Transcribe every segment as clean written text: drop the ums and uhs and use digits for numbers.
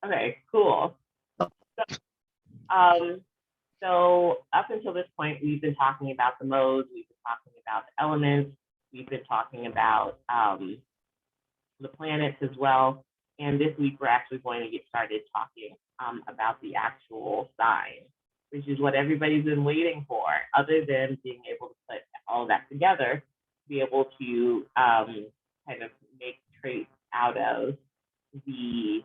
Okay, cool. So, um, so up until this point, we've been talking about the modes, we've been talking about the elements, we've been talking about the planets as well. And this week, we're actually going to get started talking about the actual sign, which is what everybody's been waiting for, other than being able to put all that together, to be able to kind of make traits out of the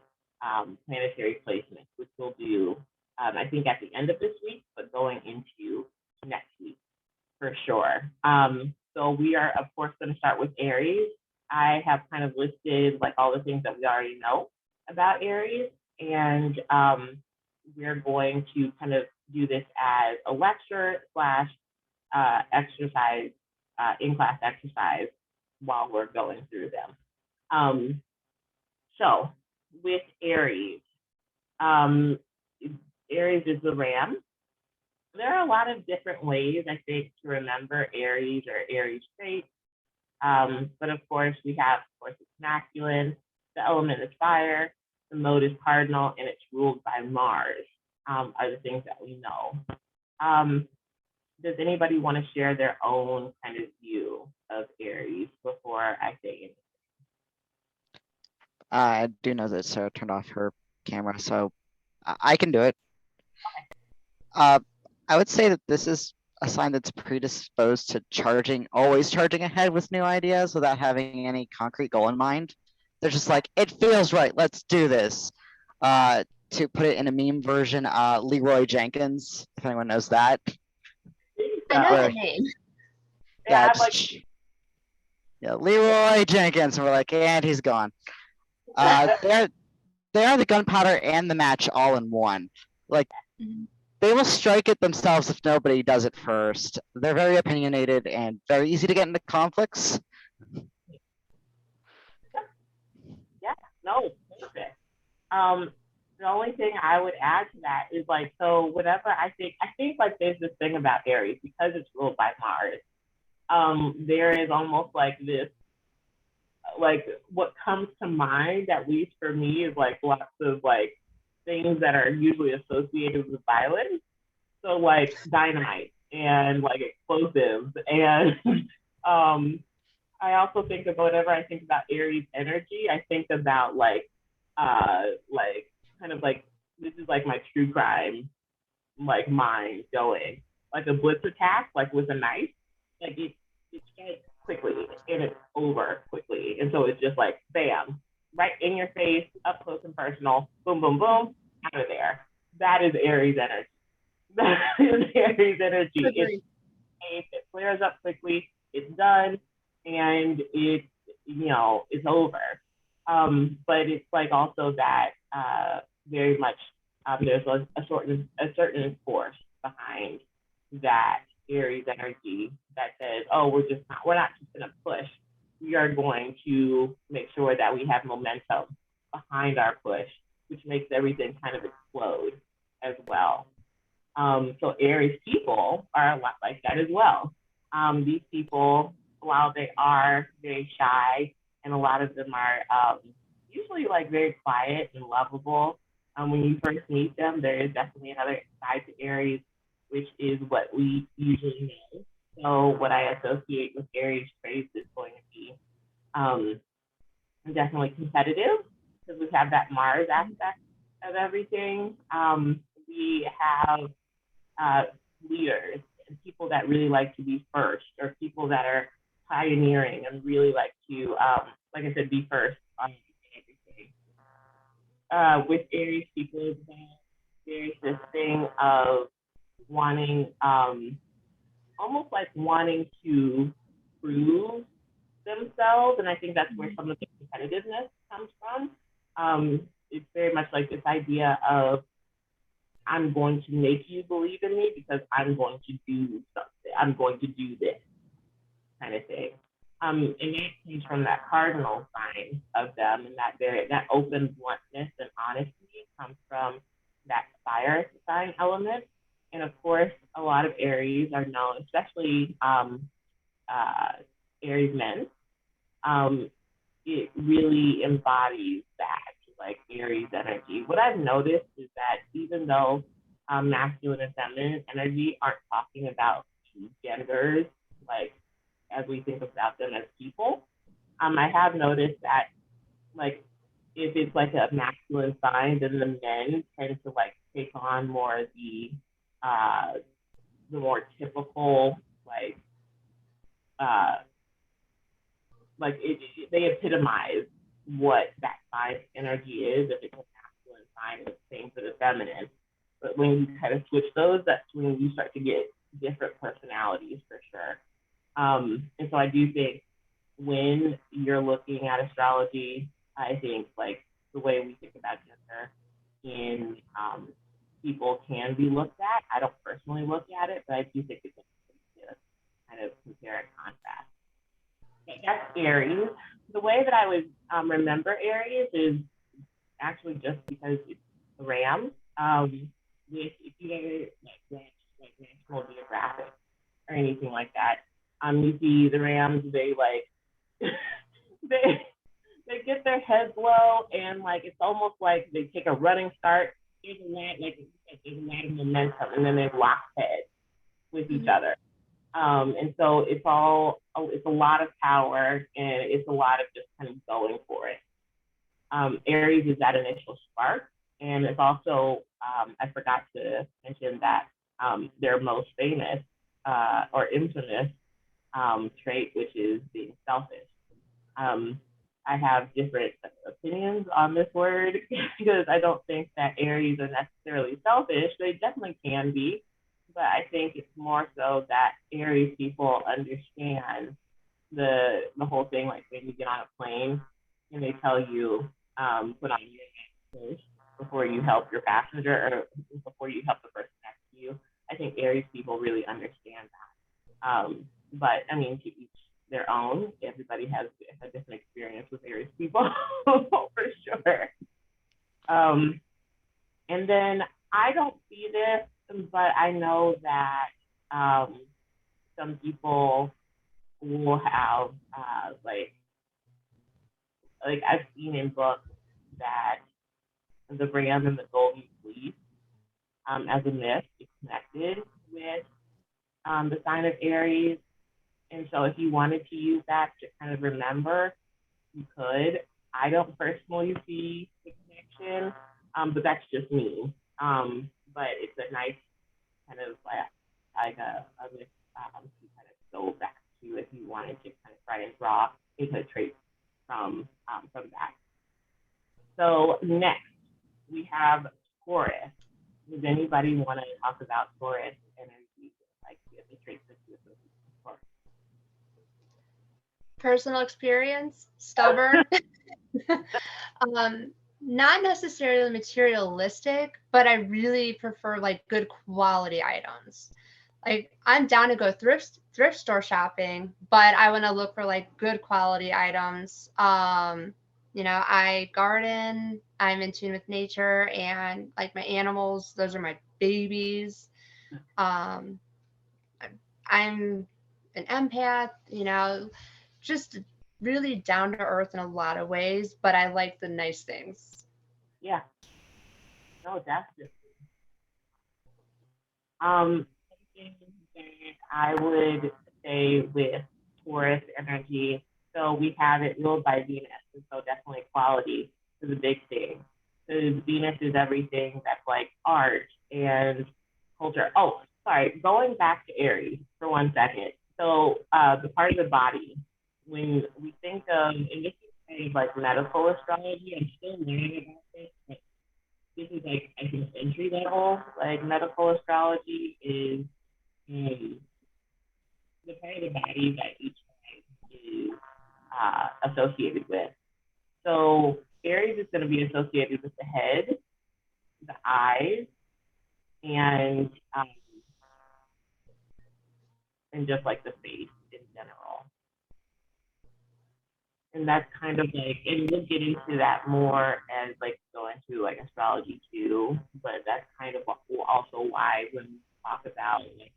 planetary placements, which we'll do, I think, at the end of this week, but going into next week for sure. So we are, of course, going to start with Aries. I have kind of listed like all the things that we already know about Aries, and we're going to kind of do this as a lecture slash exercise, in-class exercise while we're going through them. So with Aries, Aries is the ram. There are a lot of different ways, I think, to remember Aries or Aries traits. But of course, we have, of course, it's masculine, the element is fire, the mode is cardinal, and it's ruled by Mars, are the things that we know. Does anybody want to share their own kind of view of Aries before I say anything? I do know that Sarah turned off her camera, so I can do it. I would say that this is a sign that's predisposed to always charging ahead with new ideas without having any concrete goal in mind. They're just like, it feels right, let's do this. To put it in a meme version, Leroy Jenkins, if anyone knows that. I know Where, the name. yeah, I'm like, yeah, Leroy Jenkins. And we're like, and he's gone. They are the gunpowder and the match all in one. Like, they will strike it themselves if nobody does it first. They're very opinionated and very easy to get into conflicts. yeah, no, perfect. The only thing I would add to that is like, so whenever I think like there's this thing about Aries because it's ruled by Mars. There is almost like this, like what comes to mind, at least for me, is like lots of like things that are usually associated with violence. So like dynamite and like explosives and I also think about whenever I think about Aries energy, I think about like kind of like this is like my true crime like mind going. Like a blitz attack, like with a knife, like it strikes quickly and it's over quickly. And so it's just like bam, right in your face, up close and personal, boom, boom, boom, out of there. That is Aries energy. That is Aries energy. It flares up quickly, it's done, and it's over. But it's like also that very much there's a certain force behind that Aries energy that says, oh, we're not just gonna push. We are going to make sure that we have momentum behind our push, which makes everything kind of explode as well. So Aries people are a lot like that as well. These people, while they are very shy, and a lot of them are usually like very quiet and lovable. When you first meet them, there is definitely another side to Aries, which is what we usually know. So what I associate with Aries traits is going to be um, definitely competitive because we have that Mars aspect of everything. We have uh, leaders and people that really like to be first, or people that are pioneering and really like to, like I said, be first on everything. With Aries people, there's this thing of wanting, almost like wanting to prove themselves, and I think that's where some of the competitiveness comes from. It's very much like this idea of I'm going to make you believe in me because I'm going to do something. I'm going to do this kind of thing. And that comes from that cardinal sign of them, and that open bluntness and honesty comes from that fire sign element. And of course, a lot of Aries are known, especially Aries men. Um, it really embodies that. Like Aries energy. What I've noticed is that even though masculine and feminine energy aren't talking about two genders, like as we think about them as people, I have noticed that like if it's like a masculine sign, then the men tend to like take on more uh the more typical uh they epitomize what that sign energy is. If it's a masculine sign, it's the same for the feminine. But when you kind of switch those, that's when you start to get different personalities for sure. And so I do think when you're looking at astrology, I think like the way we think about gender in people can be looked at. I don't personally look at it, but I do think it's interesting to kind of compare and contrast. That's Aries. The way that I would remember Aries is actually just because it's the ram. If you ever watch like National Geographic or anything like that, you see the rams. They like they they get their heads low and like it's almost like they take a running start. There's a lot there's a lot of momentum, and then they lock heads with each other. And so it's a lot of power and it's a lot of just kind of going for it. Aries is that initial spark, and it's also I forgot to mention that their most famous or infamous trait, which is being selfish. I have different opinions on this word because I don't think that Aries are necessarily selfish. They definitely can be, but I think it's more so that Aries people understand the whole thing. Like when you get on a plane and they tell you put on your mask first before you help your passenger or before you help the person next to you. I think Aries people really understand that. But I mean, to each their own. Everybody has a different experience with Aries people for sure. And then I don't see this, but I know that some people will have like I've seen in books that the ram and the golden fleece as a myth is connected with the sign of Aries. And so if you wanted to use that to kind of remember, you could. I don't personally see the connection, but that's just me. But it's a nice kind of like a myth to kind of go back to if you wanted to kind of try and draw into traits from that. So next we have Taurus. Does anybody want to talk about Taurus energy, like the traits that you associate with Taurus? Personal experience, stubborn. Not necessarily materialistic, but I really prefer like good quality items. Like I'm down to go thrift store shopping, but I want to look for like good quality items. I garden, I'm in tune with nature, and like my animals, those are my babies. Um, I'm an empath, just really down to earth in a lot of ways, but I like the nice things. Yeah, no, definitely. Something that I would say with Taurus energy, so we have it ruled by Venus, and so definitely quality is a big thing. Because Venus is everything that's like art and culture. Oh, sorry, going back to Aries for 1 second. So the part of the body, when we think of, and this is kind of like medical astrology, I'm still learning about this, but this is like I think entry level. Like medical astrology is the part of the body that each sign is associated with. So Aries is going to be associated with the head, the eyes, and um, and just like the face in general. And that's kind of like, and we'll get into that more as like go into like astrology too. But that's kind of also why when we talk about like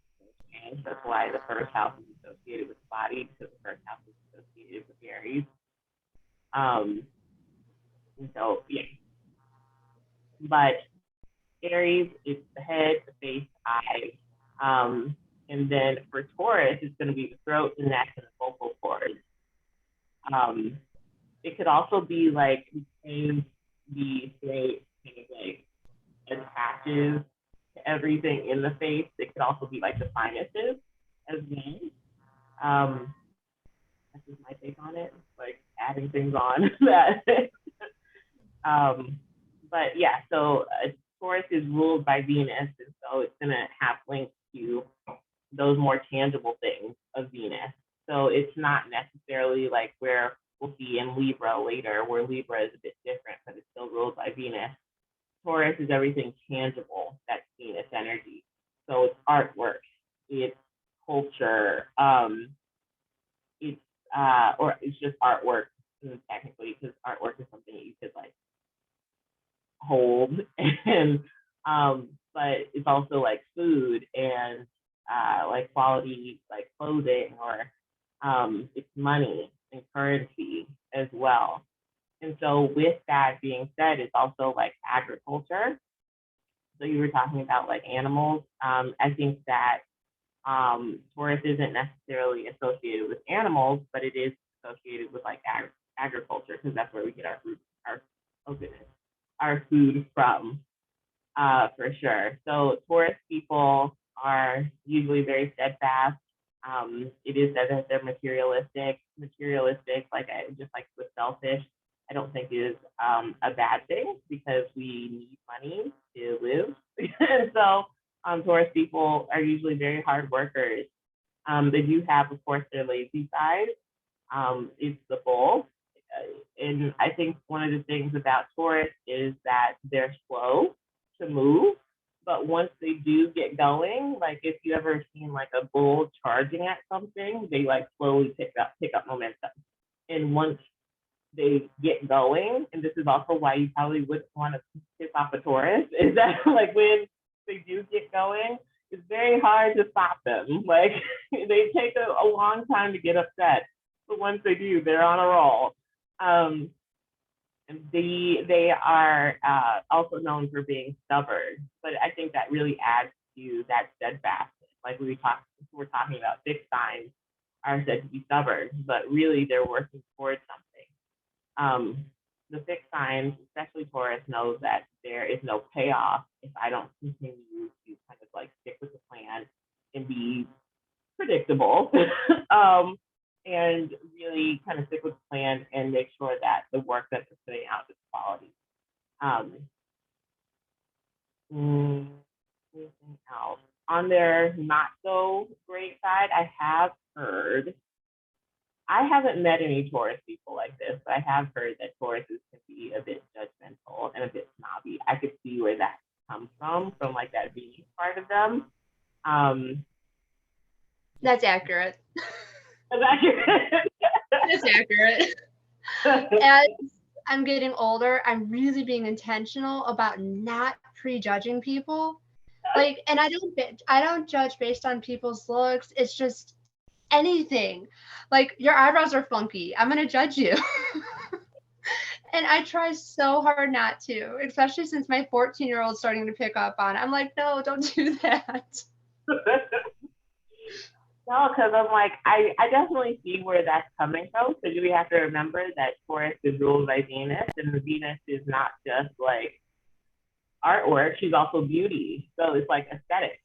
that's why the first house is associated with the body because the first house is associated with Aries. And so yeah. But Aries, it's the head, the face, eyes. And then for Taurus, it's going to be the throat, the neck, and the vocal cords. It could also be like between the throat, kind of like attaches to everything in the face. It could also be like the sinuses as well. That's just my take on it, like adding things on that. um, but yeah, so Taurus is ruled by Venus, and so it's going to have links to those more tangible things of Venus. So it's not necessarily like where we'll see in Libra later, where Libra is a bit different, but it's still ruled by Venus. Taurus is everything tangible, that's Venus energy. So it's artwork, it's culture, it's or it's just artwork technically, because artwork is something that you could like hold, and but it's also like food and like quality like clothing, or it's money and currency as well. And so with that being said, it's also like agriculture. So you were talking about like animals. I think that Taurus isn't necessarily associated with animals, but it is associated with like agriculture, because that's where we get our food, our oh goodness, our food from, for sure. So Taurus people are usually very steadfast. It is said that they're materialistic, like just like with selfish. I don't think is a bad thing, because we need money to live. And so Taurus people are usually very hard workers. They do have, of course, their lazy side. It's the bull. And I think one of the things about Taurus is that they're slow to move, but once they do get going, like if you ever seen like a bull charging at something, they like slowly pick up momentum. And once they get going, and this is also why you probably wouldn't want to piss off a Taurus, is that like when they do get going, it's very hard to stop them. Like they take a long time to get upset, but once they do, they're on a roll. Um, they are also known for being stubborn, but I think that really adds to that steadfastness. Like we're talking about fixed signs are said to be stubborn, but really they're working towards something. The fixed signs, especially Taurus, knows that there is no payoff if I don't continue to kind of like stick with the plan and be predictable. And really kind of stick with the plan and make sure that the work that they're putting out is quality. Anything else? On their not so great side, I haven't met any Taurus people like this, but I have heard that Tauruses can be a bit judgmental and a bit snobby. I could see where that comes from like that being part of them. That's accurate. That's accurate. That's accurate. As I'm getting older, I'm really being intentional about not prejudging people. Like, and I don't judge based on people's looks. It's just anything. Like, your eyebrows are funky. I'm gonna judge you. And I try so hard not to, especially since my 14-year-old's starting to pick up on it. I'm like, no, don't do that. No, because I'm like, I definitely see where that's coming from. Because we have to remember that Taurus is ruled by Venus, and Venus is not just like artwork; she's also beauty. So it's like aesthetic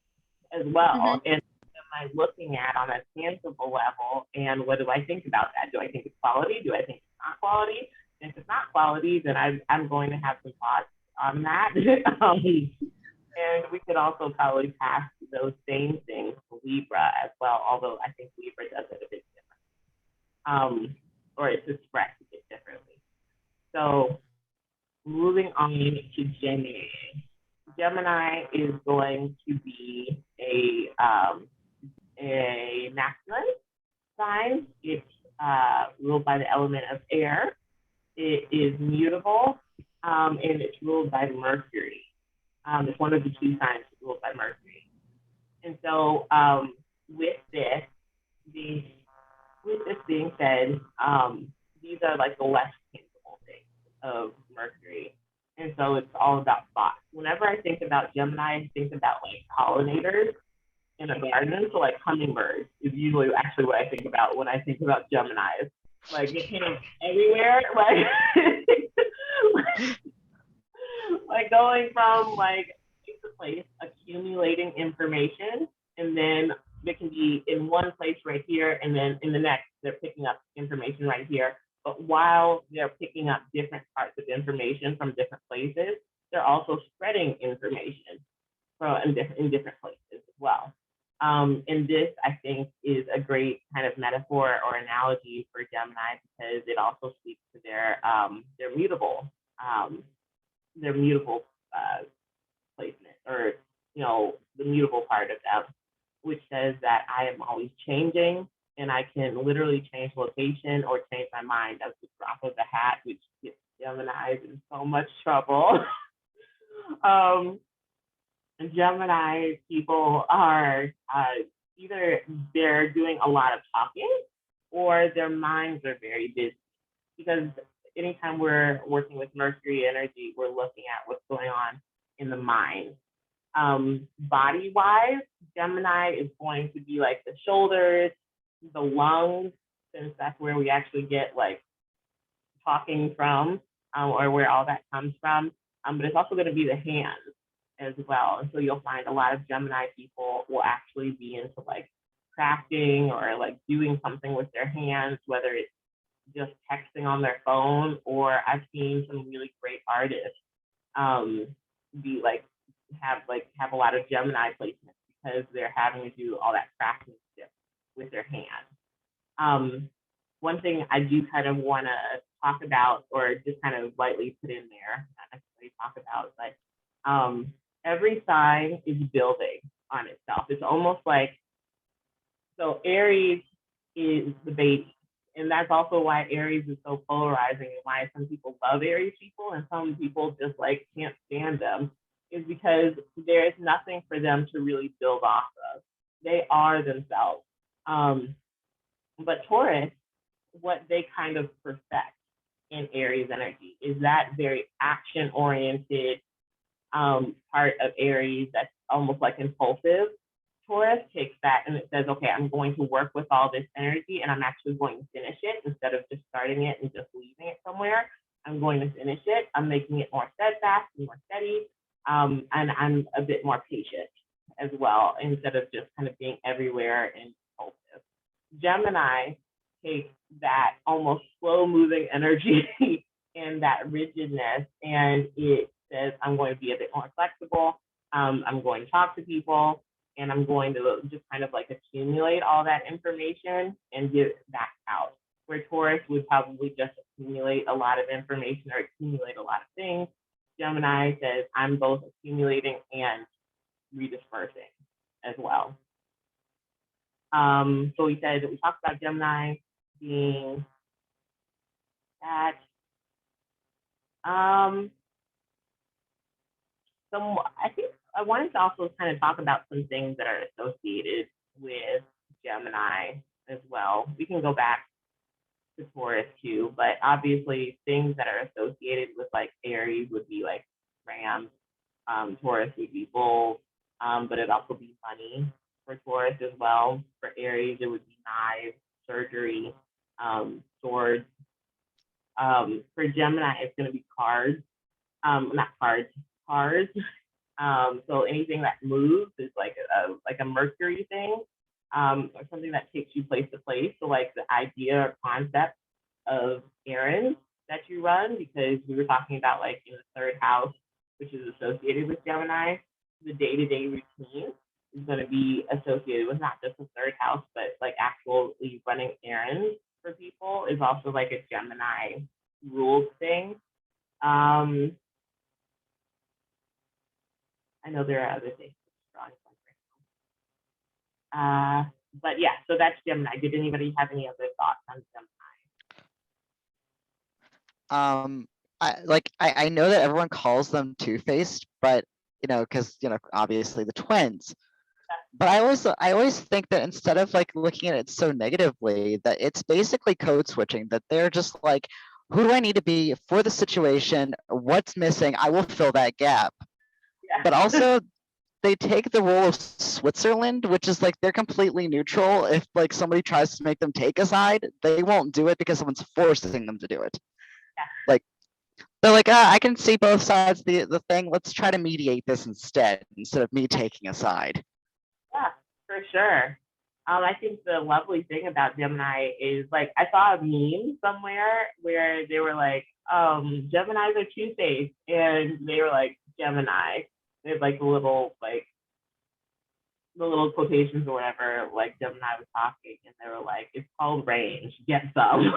as well. Mm-hmm. And what am I looking at on a tangible level? And what do I think about that? Do I think it's quality? Do I think it's not quality? And if it's not quality, then I'm going to have some thoughts on that. And we could also probably pass those same things to Libra as well, although I think Libra does it a bit different, or it's expressed a bit differently. So moving on to Gemini. Gemini is going to be a masculine sign. It's ruled by the element of air. It is mutable, and it's ruled by Mercury. It's one of the two signs ruled by Mercury. And so with this being said, these are like the less tangible things of Mercury. And so it's all about thoughts. Whenever I think about Gemini, I think about like pollinators in a garden. So like hummingbirds is usually actually what I think about when I think about Geminis. Like they kind of everywhere, like like going from like place to place, accumulating information, and then they can be in one place right here, and then in the next they're picking up information right here. But while they're picking up different parts of information from different places, they're also spreading information from in different places as well. And this, I think, is a great kind of metaphor or analogy for Gemini because it also speaks to their mutable um, placement, or the mutable part of them, which says that I am always changing and I can literally change location or change my mind at the drop of the hat, which gets Gemini in so much trouble. um, Gemini people are either they're doing a lot of talking or their minds are very busy, because anytime we're working with Mercury energy, we're looking at what's going on in the mind. Body wise, Gemini is going to be like the shoulders, the lungs, since that's where we actually get like talking from, or where all that comes from. But it's also going to be the hands as well. And so you'll find a lot of Gemini people will actually be into like crafting or like doing something with their hands, whether it's just texting on their phone, or I've seen some really great artists be like have a lot of Gemini placements because they're having to do all that craftsmanship with their hands. One thing I do kind of want to talk about, or just kind of lightly put in there, not necessarily talk about, but every sign is building on itself. It's almost like, so Aries is the baby. And that's also why Aries is so polarizing and why some people love Aries people and some people just like can't stand them, is because there is nothing for them to really build off of. They are themselves. But Taurus, what they kind of perfect in Aries energy is that very action oriented part of Aries that's almost like impulsive. Taurus takes that and it says, okay, I'm going to work with all this energy and I'm actually going to finish it instead of just starting it and just leaving it somewhere. I'm going to finish it. I'm making it more steadfast and more steady. And I'm a bit more patient as well, instead of just kind of being everywhere and impulsive. Gemini takes that almost slow moving energy and that rigidness, and it says, I'm going to be a bit more flexible. I'm going to talk to people, and I'm going to just kind of like accumulate all that information and give it back out. Where Taurus would probably just accumulate a lot of information or accumulate a lot of things, Gemini says, I'm both accumulating and redispersing as well. So we said that we talked about Gemini being that. So I think I wanted to also kind of talk about some things that are associated with Gemini as well. We can go back to Taurus too, but obviously things that are associated with like Aries would be like Ram, Taurus would be Bull, but it'd also be money for Taurus as well. For Aries, it would be knives, surgery, swords. For Gemini, it's going to be cards, not cards, cars. So anything that moves is like a Mercury thing, or something that takes you place to place. So like the idea or concept of errands that you run, because we were talking about like in the third house, which is associated with Gemini, the day-to-day routine is going to be associated with not just the third house, but like actually running errands for people is also like a Gemini ruled thing. I know there are other things. But yeah, so that's Gemini. Did anybody have any other thoughts on Gemini? I know that everyone calls them two-faced, but because obviously the twins. But I always think that instead of like looking at it so negatively, that it's basically code switching, that they're just like who do I need to be for the situation? What's missing? I will fill that gap. Yeah. But also, they take the role of Switzerland, which is like they're completely neutral. If like somebody tries to make them take a side, they won't do it because someone's forcing them to do it. Yeah. Like they're like, I can see both sides of the thing. Let's try to mediate this instead of me taking a side. Yeah, for sure. I think the lovely thing about Gemini is like I saw a meme somewhere where they were like, Geminis are Two-Faced, and they were like Gemini. There's like the little quotations or whatever, like Gemini was talking, and they were like, "It's called range, get some."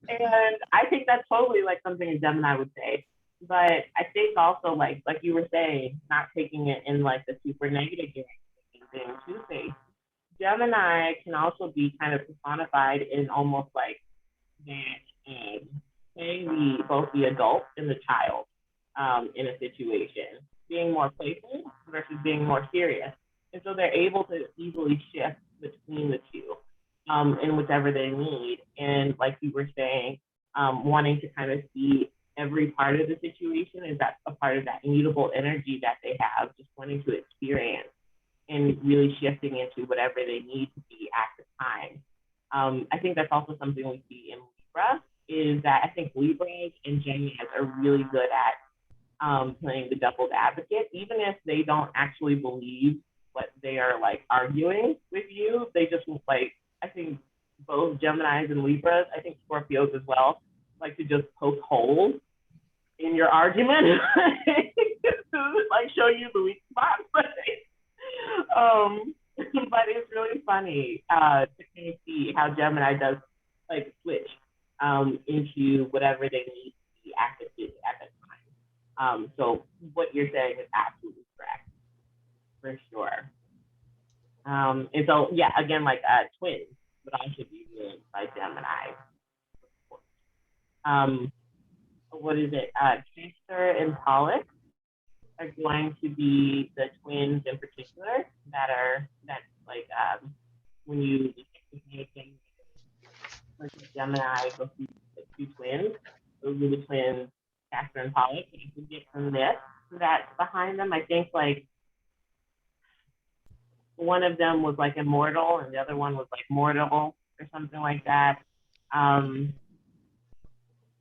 And I think that's totally like something a Gemini would say. But I think also like you were saying, not taking it in like the super negative direction, being Two-Faced. Gemini can also be kind of personified in almost like that playing both the adult and the child in a situation, being more playful versus being more serious. And so they're able to easily shift between the two in whichever they need. And like you were saying, wanting to kind of see every part of the situation is that a part of that immutable energy that they have, just wanting to experience and really shifting into whatever they need to be at the time. I think that's also something we see in Libra, is that I think Libras and Geminis are really good at playing the devil's advocate, even if they don't actually believe what they are like arguing with you. They just like, I think both Geminis and Libras, I think Scorpios as well, like to just poke holes in your argument to like show you the weak spots. But it's really funny to kind of see how Gemini does like switch into whatever they need to be at the time. So what you're saying is absolutely correct, for sure. And so yeah, again, like twins would also be ruled by Gemini. What is it? Cancer and Pollux are going to be the twins in particular that like when you like Gemini go through the two twins, those are the twins, Castor and Pollux. And you can get some myth that's behind them. I think like one of them was like immortal and the other one was like mortal or something like that.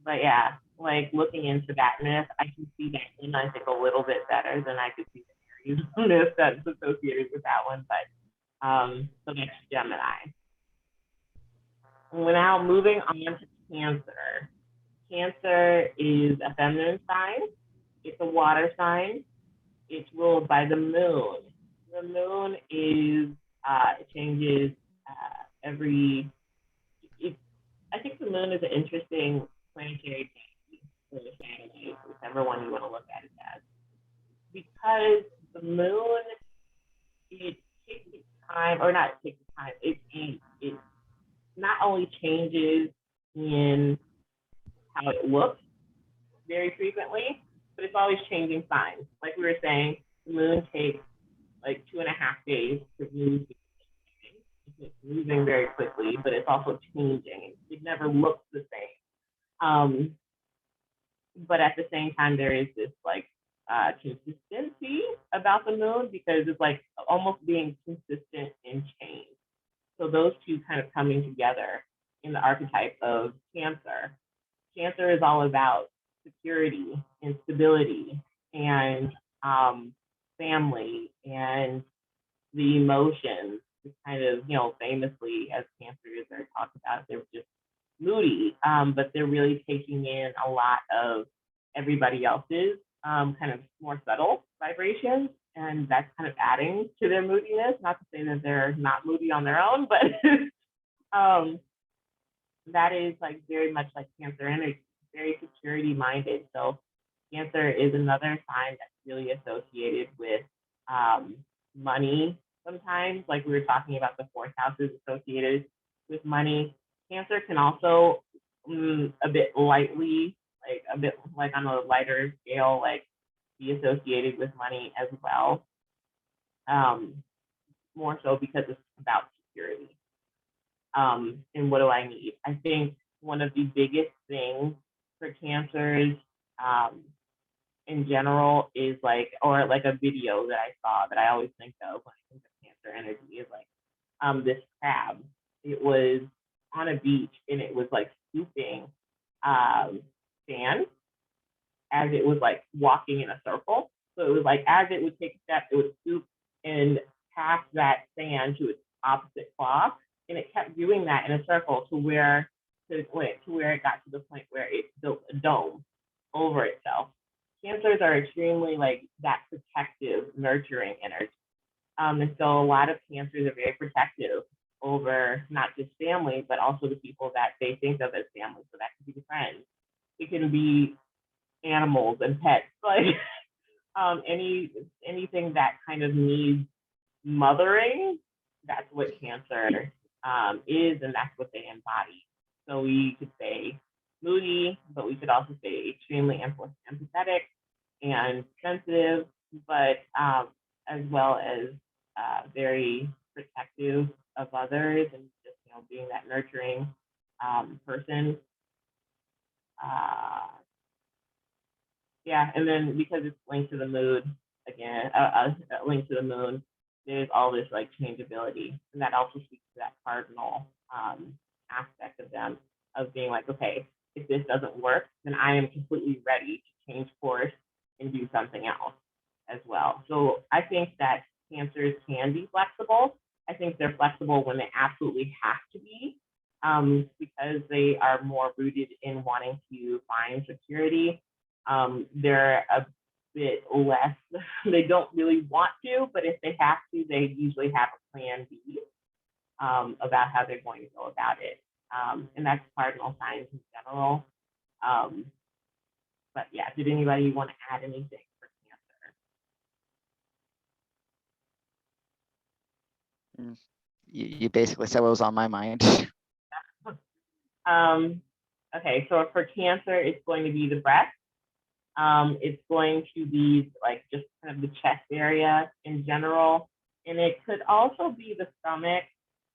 But yeah, like looking into that myth, I can see that one I think a little bit better than I could see the Aries myth that's associated with that one. But so that's Gemini. Now moving on to Cancer. Cancer is a feminine sign. It's a water sign. It's ruled by the moon. The moon is it changes every. I think the moon is an interesting planetary body or the satellite, whichever one you want to look at it as, because the moon it takes its time, or not takes its time. It not only changes in how it looks very frequently, but it's always changing signs. Like we were saying, the moon takes like 2.5 days to move. It's moving very quickly, but it's also changing. It never looks the same. But at the same time, there is this like consistency about the moon because it's like almost being consistent in change. So those two kind of coming together in the archetype of Cancer. Cancer is all about security and stability and family and the emotions. It's kind of, famously as Cancers are talked about, they're just moody, but they're really taking in a lot of everybody else's kind of more subtle vibrations, and that's kind of adding to their moodiness. Not to say that they're not moody on their own, but that is like very much like Cancer energy, very security minded. So Cancer is another sign that's really associated with money sometimes. Like we were talking about, the fourth house is associated with money. Cancer can also a bit lightly, like a bit like on a lighter scale, like be associated with money as well. More so because it's about security. And what do I need? I think one of the biggest things for cancers in general is like, or like a video that I saw that I always think of when I think of cancer energy is like this crab. It was on a beach and it was like scooping sand as it was like walking in a circle. So it was like as it would take a step, it would scoop and pass that sand to its opposite claw, and it kept doing that in a circle to where it got to the point where it built a dome over itself. Cancers are extremely like that protective, nurturing energy. And so a lot of cancers are very protective over not just family, but also the people that they think of as family. So that could be friends. It can be animals and pets, like anything that kind of needs mothering. That's what cancer is, and that's what they embody. So we could say moody, but we could also say extremely empathetic and sensitive, but as well as very protective of others and just being that nurturing person. Yeah, and then because it's linked to the moon again, linked to the moon, there's all this like changeability, and that also speaks to that cardinal aspect of them of being like, okay, if this doesn't work, then I am completely ready to change course and do something else as well. So I think that cancers can be flexible. I think they're flexible when they absolutely have to be, because they are more rooted in wanting to find security. They're a bit less, they don't really want to, but if they have to, they usually have a plan B about how they're going to go about it. And that's cardinal signs in general. But yeah, did anybody want to add anything for cancer? You basically said what was on my mind. Okay, so for cancer, it's going to be the breast. It's going to be like just kind of the chest area in general. And it could also be the stomach.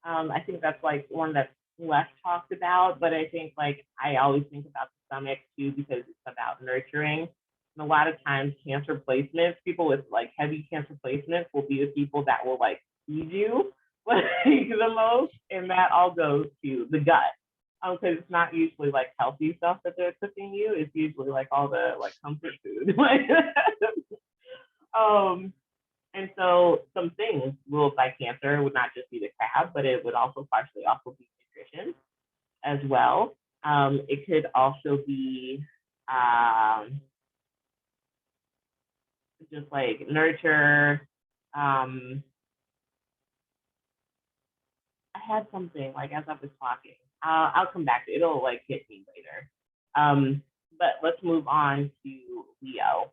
I think that's like one that's less talked about, but I think like I always think about the stomach too because it's about nurturing. And a lot of times cancer placements, people with like heavy cancer placements will be the people that will like feed you like the most, and that all goes to the gut. Because it's not usually like healthy stuff that they're cooking you. It's usually like all the like comfort food. And so some things ruled by cancer would not just be the crab, but it would also partially also be nutrition as well. It could also be just like nurture. I had something like as I was talking. I'll come back to it. It'll like hit me later. But let's move on to Leo.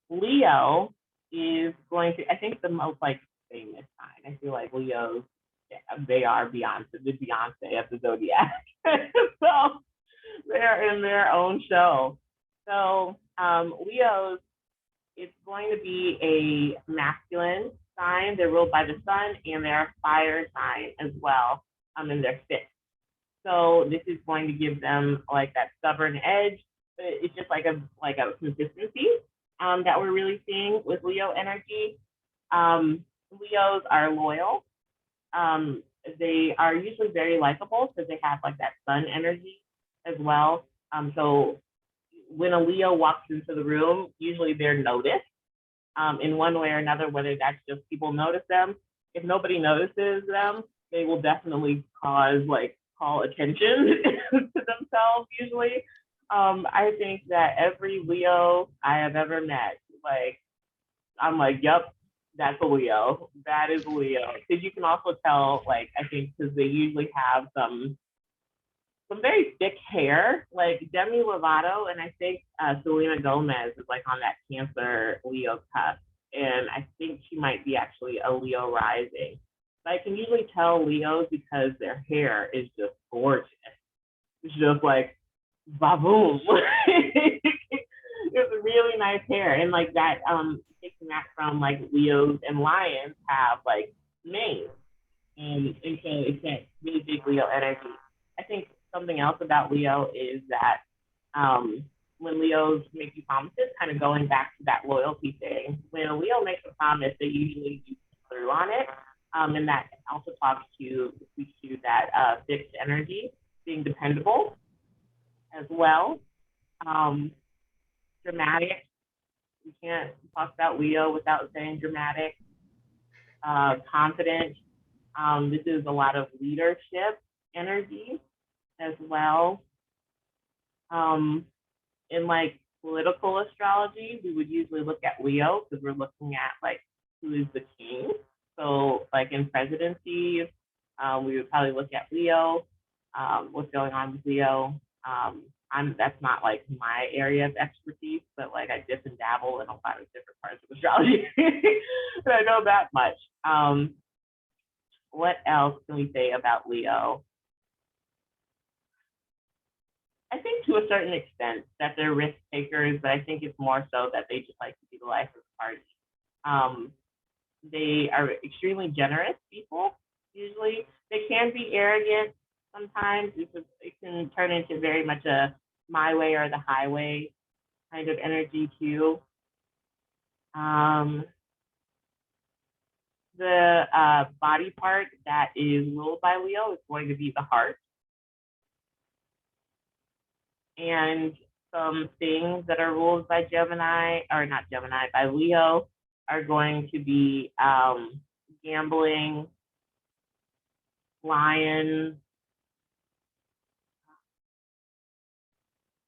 Leo is going to, I think, the most like famous sign. I feel like Leos, they are Beyonce, the Beyonce of the zodiac. So they're in their own show. So Leos, it's going to be a masculine sign. They're ruled by the sun, and they're a fire sign as well. In their fifth. So this is going to give them like that stubborn edge. But it's just like a consistency that we're really seeing with Leo energy. Leos are loyal. They are usually very likable because they have like that sun energy as well. So when a Leo walks into the room, usually they're noticed in one way or another, whether that's just people notice them. If nobody notices them, they will definitely call attention to themselves usually. I think that every Leo I have ever met, like, I'm like, yep, that's a Leo. That is a Leo. Because you can also tell, like, I think because they usually have some very thick hair, like Demi Lovato, and I think Selena Gomez is like on that Cancer Leo cusp, and I think she might be actually a Leo rising. But I can usually tell Leos because their hair is just gorgeous. It's just like baboom. It's really nice hair, and like that, taking that from like Leos and Lions have like manes, and so it's that really big Leo energy. I think something else about Leo is that when Leos make you promises, kind of going back to that loyalty thing, when a Leo makes a promise, they usually do through on it. And that also speaks to that fixed energy, being dependable as well. Dramatic. We can't talk about Leo without saying dramatic. Confident. This is a lot of leadership energy as well. In like political astrology, we would usually look at Leo because we're looking at like who is the king. So like in presidencies, we would probably look at Leo, what's going on with Leo. That's not like my area of expertise, but like I dip and dabble in a lot of different parts of astrology. So I know that much. What else can we say about Leo? I think to a certain extent that they're risk takers, but I think it's more so that they just like to be the life of the party. They are extremely generous people. Usually, they can be arrogant. Sometimes it can turn into very much a my way or the highway kind of energy too. The body part that is ruled by Leo is going to be the heart. And some things that are ruled by Gemini, or not Gemini, by Leo, are going to be gambling, lions.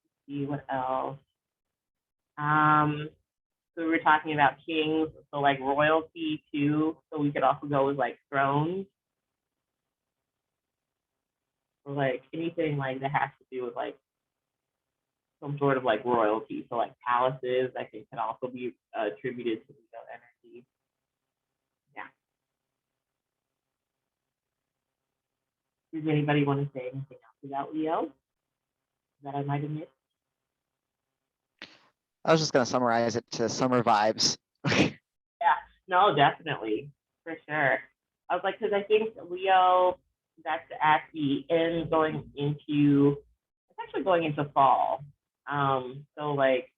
Let's see what else. So we were talking about kings, so like royalty too. So we could also go with like thrones, or like anything like that has to do with like some sort of like royalty. So like palaces, I think could also be attributed to Leo energy. Yeah. Does anybody want to say anything else about Leo that I might have missed? I was just gonna summarize it to summer vibes. Yeah, no, definitely, for sure. I was like, because I think Leo, that's at the end going into, it's actually going into fall. So like,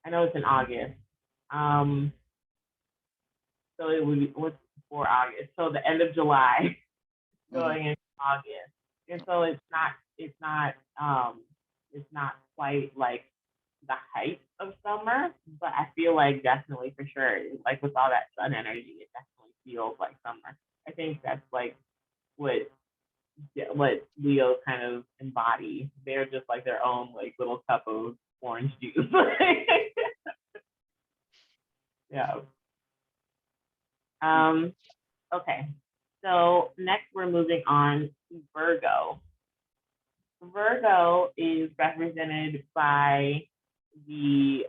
I know it's in August. So it would be what's before August. So the end of July going into August. And so it's not quite like the height of summer, but I feel like definitely for sure, like with all that sun energy, it definitely feels like summer. I think that's like what Leos kind of embody. They're just like their own like little cup of orange juice. Yeah. Okay. So next we're moving on to Virgo. Virgo is represented by the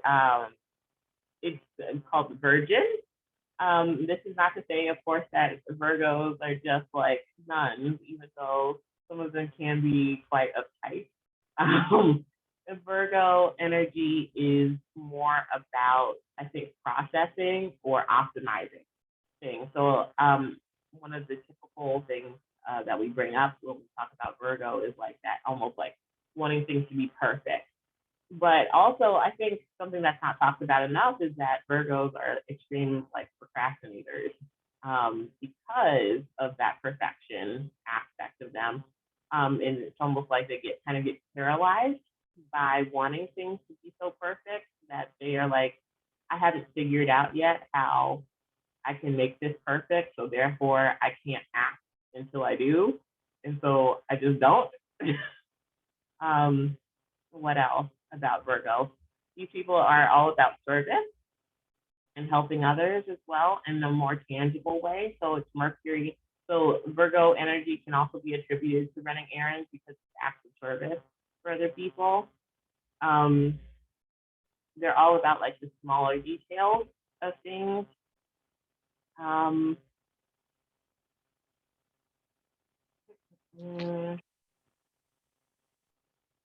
it's called Virgin. This is not to say, of course, that Virgos are just like nuns, even though some of them can be quite uptight. The Virgo energy is more about, I think, processing or optimizing things. So one of the typical things that we bring up when we talk about Virgo is like that, almost like wanting things to be perfect. But also, I think something that's not talked about enough is that Virgos are extreme like procrastinators because of that perfection aspect of them. And it's almost like they get paralyzed by wanting things to be so perfect that they are like, I haven't figured out yet how I can make this perfect, so therefore I can't act until I do, and so I just don't. What else about Virgo? These people are all about service and helping others as well in a more tangible way. So it's Mercury. So Virgo energy can also be attributed to running errands because it's acts of service for other people. They're all about like the smaller details of things.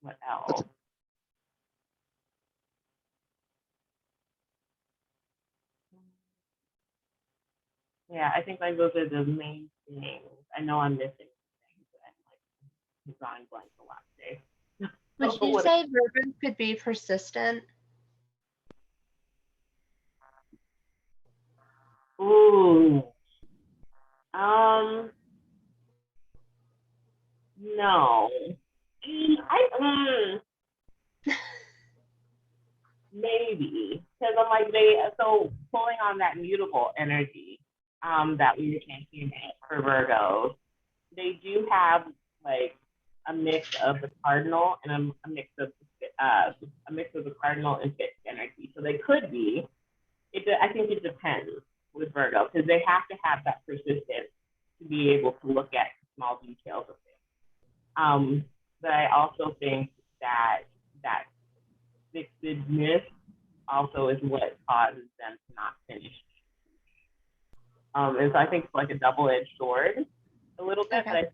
What else? Yeah, I think like those are the main things. I know I'm missing things, but I'm like drawing blank a lot today. Would you say Virgo could be persistent? Ooh. Um. No. Maybe because I'm like so pulling on that mutable energy that we were talking about for Virgos, they do have like a mix of the cardinal and a mix of the cardinal and fixed energy. So they could be. I think it depends with Virgo because they have to have that persistence to be able to look at small details of things. But I also think that that fixedness also is what causes them to not finish. And so I think it's like a double-edged sword a little bit, Okay. but I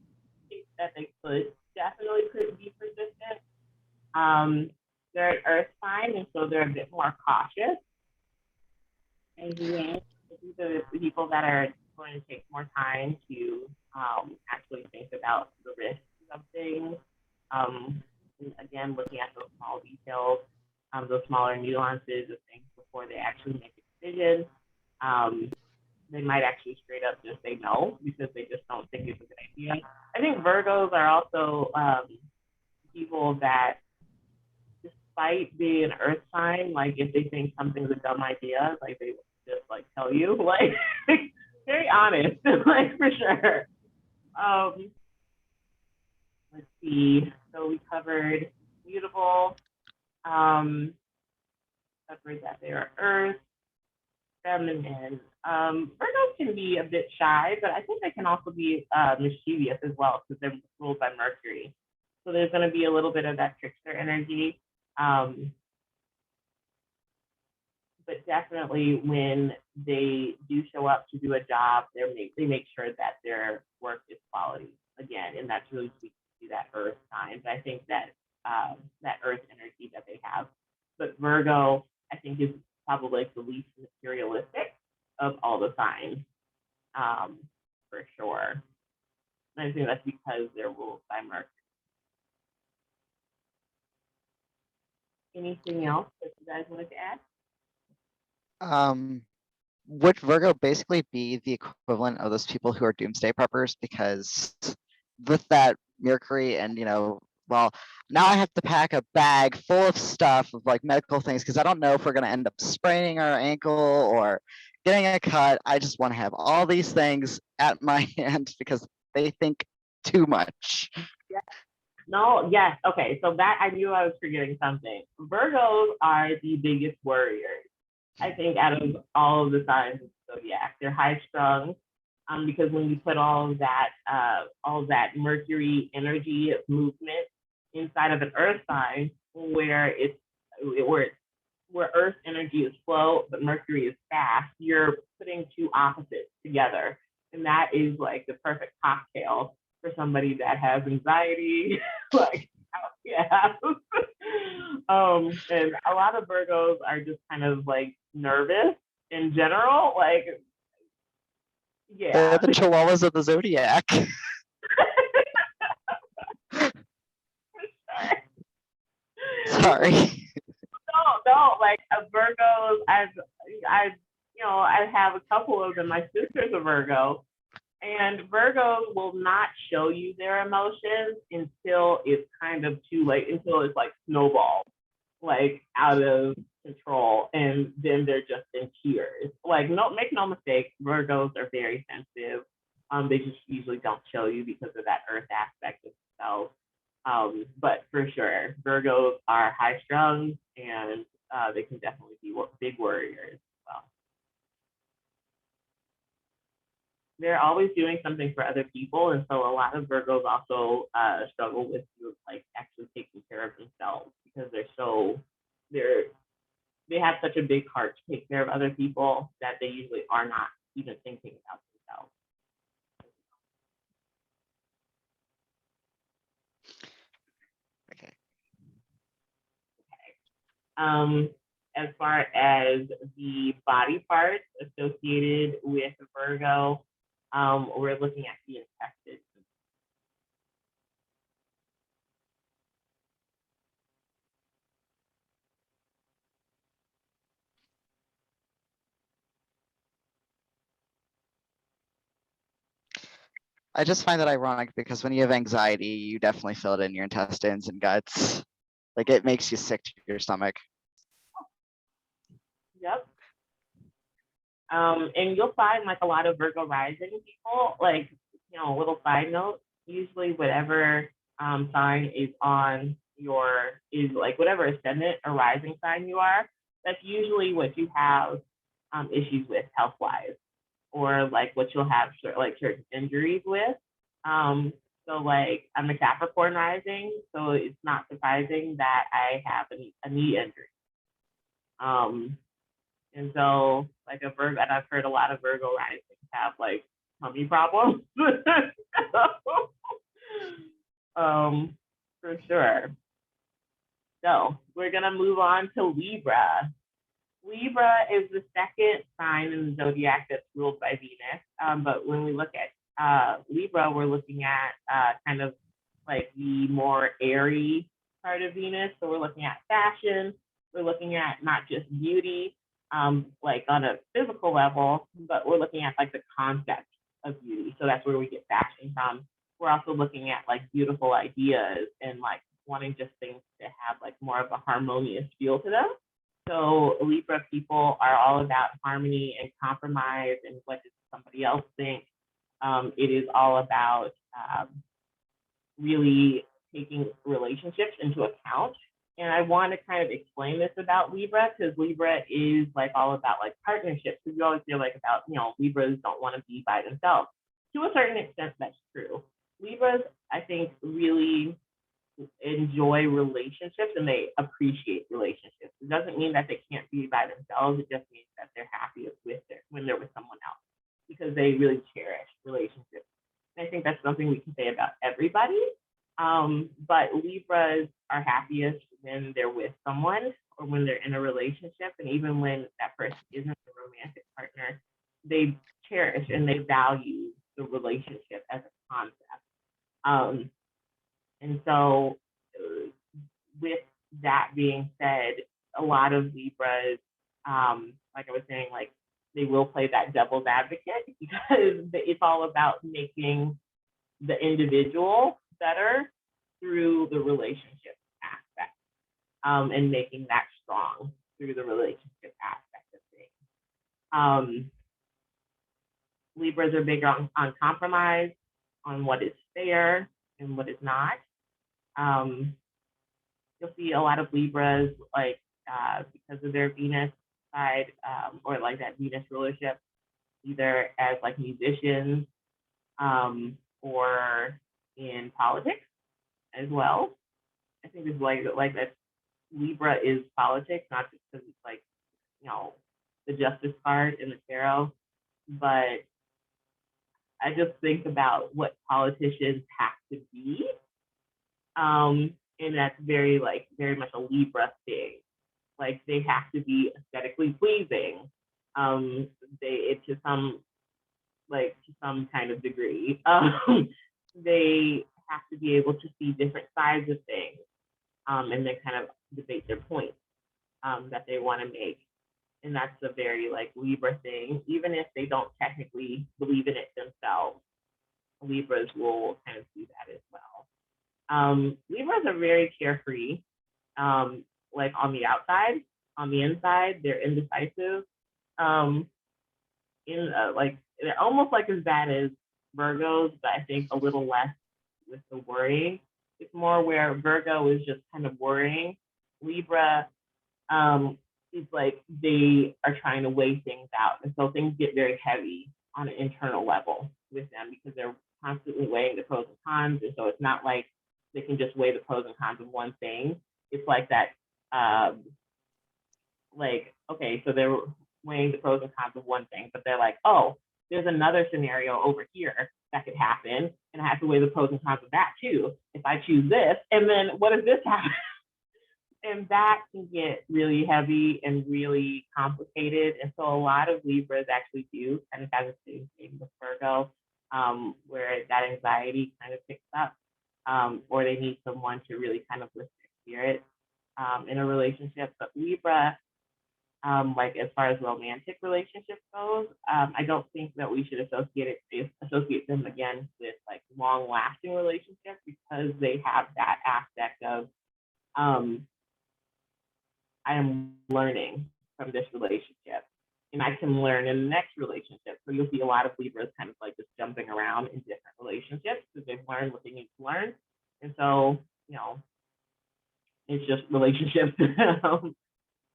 think that they could definitely be persistent. They're an earth sign, and so they're a bit more cautious. And these are the people that are going to take more time to actually think about the risks of things. Again, looking at those small details, those smaller nuances of things before they actually make a decision. They might actually straight up just say no because they just don't think it's a good idea. I think Virgos are also people that, despite being an earth sign, like if they think something's a dumb idea, like they just like tell you, like very honest, like for sure. Let's see. So we covered mutable, covered that they are earth, feminine. Virgos can be a bit shy, but I think they can also be mischievous as well because they're ruled by Mercury. So there's going to be a little bit of that trickster energy. But definitely when they do show up to do a job, they make sure that their work is quality again, and that's really speaks to that earth sign. But I think that that earth energy that they have. But Virgo, I think, is probably like the least materialistic of all the signs, for sure. And I think that's because they're ruled by Mercury. Anything else that you guys wanted to add? Would Virgo basically be the equivalent of those people who are doomsday preppers? Because with that Mercury and, well, now I have to pack a bag full of stuff of like medical things because I don't know if we're going to end up spraining our ankle or getting a cut. I just want to have all these things at my hand because they think too much. Yeah. No, yes. Okay. So that I knew I was forgetting something. Virgos are the biggest warriors, I think, out of all of the signs of the zodiac. They're high strung, because when you put all of that Mercury energy of movement inside of an Earth sign, where Earth energy is slow but Mercury is fast, you're putting two opposites together, and that is like the perfect cocktail for somebody that has anxiety, like yeah. And a lot of Virgos are just kind of like nervous in general, like yeah. They're the chihuahuas of the zodiac. Sorry. No, like a Virgos, I have a couple of them. My sister's a Virgo, and Virgos will not show you their emotions until it's kind of too late, until it's like snowballed, like out of control, and then they're just in tears. Like, make no mistake, Virgos are very sensitive. They just usually don't show you because of that earth aspect of themselves. But for sure, Virgos are high strung, and they can definitely be big warriors as well. They're always doing something for other people, and so a lot of Virgos also struggle with like actually taking care of themselves because they have such a big heart to take care of other people that they usually are not even thinking about themselves. Okay. As far as the body parts associated with Virgo, we're looking at the intestines. I just find that ironic because when you have anxiety, you definitely feel it in your intestines and guts. Like it makes you sick to your stomach. Yep. And you'll find like a lot of Virgo rising people, like, a little side note, usually whatever sign is on is like whatever ascendant or rising sign you are, that's usually what you have issues with health wise, or like what you'll have like certain injuries with. Um, so like I'm a Capricorn rising, so it's not surprising that I have a knee injury. And so, like a Virgo, and I've heard a lot of Virgo risings have like tummy problems. um, for sure. So we're gonna move on to Libra. Libra is the second sign in the zodiac that's ruled by Venus. But when we look at Libra, we're looking at kind of like the more airy part of Venus. So we're looking at fashion. We're looking at not just beauty, like on a physical level, but we're looking at like the concept of beauty. So that's where we get fashion from. We're also looking at like beautiful ideas and like wanting just things to have like more of a harmonious feel to them. So Libra people are all about harmony and compromise and what does somebody else think. It is all about really taking relationships into account. And I want to kind of explain this about Libra because Libra is like all about like partnerships. Because you always hear like about, Libras don't want to be by themselves. To a certain extent, that's true. Libras, I think, really enjoy relationships and they appreciate relationships. It doesn't mean that they can't be by themselves. It just means that they're happiest when they're with someone else because they really cherish relationships. And I think that's something we can say about everybody. But Libras are happiest when they're with someone or when they're in a relationship. And even when that person isn't a romantic partner, they cherish and they value the relationship as a concept. And so, with that being said, a lot of Libras, like I was saying, like they will play that devil's advocate because it's all about making the individual better through the relationship aspect, and making that strong through the relationship aspect of things. Libras are bigger on compromise, on what is fair and what is not. You'll see a lot of Libras, like because of their Venus side, or like that Venus rulership, either as like musicians, or in politics as well. I think it's like that Libra is politics, not just because it's like, the Justice card in the tarot, but I just think about what politicians have to be. And that's very much a Libra thing. Like they have to be aesthetically pleasing. To some kind of degree. They have to be able to see different sides of things, and then kind of debate their points that they want to make. And that's a very like Libra thing, even if they don't technically believe in it themselves. Libras will kind of do that as well. Libras are very carefree, like on the outside. On the inside, they're indecisive. Like they're almost like as bad as Virgos, but I think a little less with the worrying. It's more where Virgo is just kind of worrying. Libra, is like they are trying to weigh things out, and so things get very heavy on an internal level with them because they're constantly weighing the pros and cons, and so it's not like they can just weigh the pros and cons of one thing. It's like that, like, okay, so they're weighing the pros and cons of one thing, but they're like, oh, there's another scenario over here that could happen, and I have to weigh the pros and cons of that too. If I choose this, and then what if this happens? And that can get really heavy and really complicated. And so a lot of Libras actually do kind of have the same thing with Virgo, where that anxiety kind of picks up, or they need someone to really kind of lift their spirit in a relationship. But Libra like as far as romantic relationships goes. I don't think that we should associate them again with like long lasting relationships because they have that aspect of I am learning from this relationship and I can learn in the next relationship. So you'll see a lot of Libras kind of like just jumping around in different relationships because they've learned what they need to learn. And so, it's just relationships.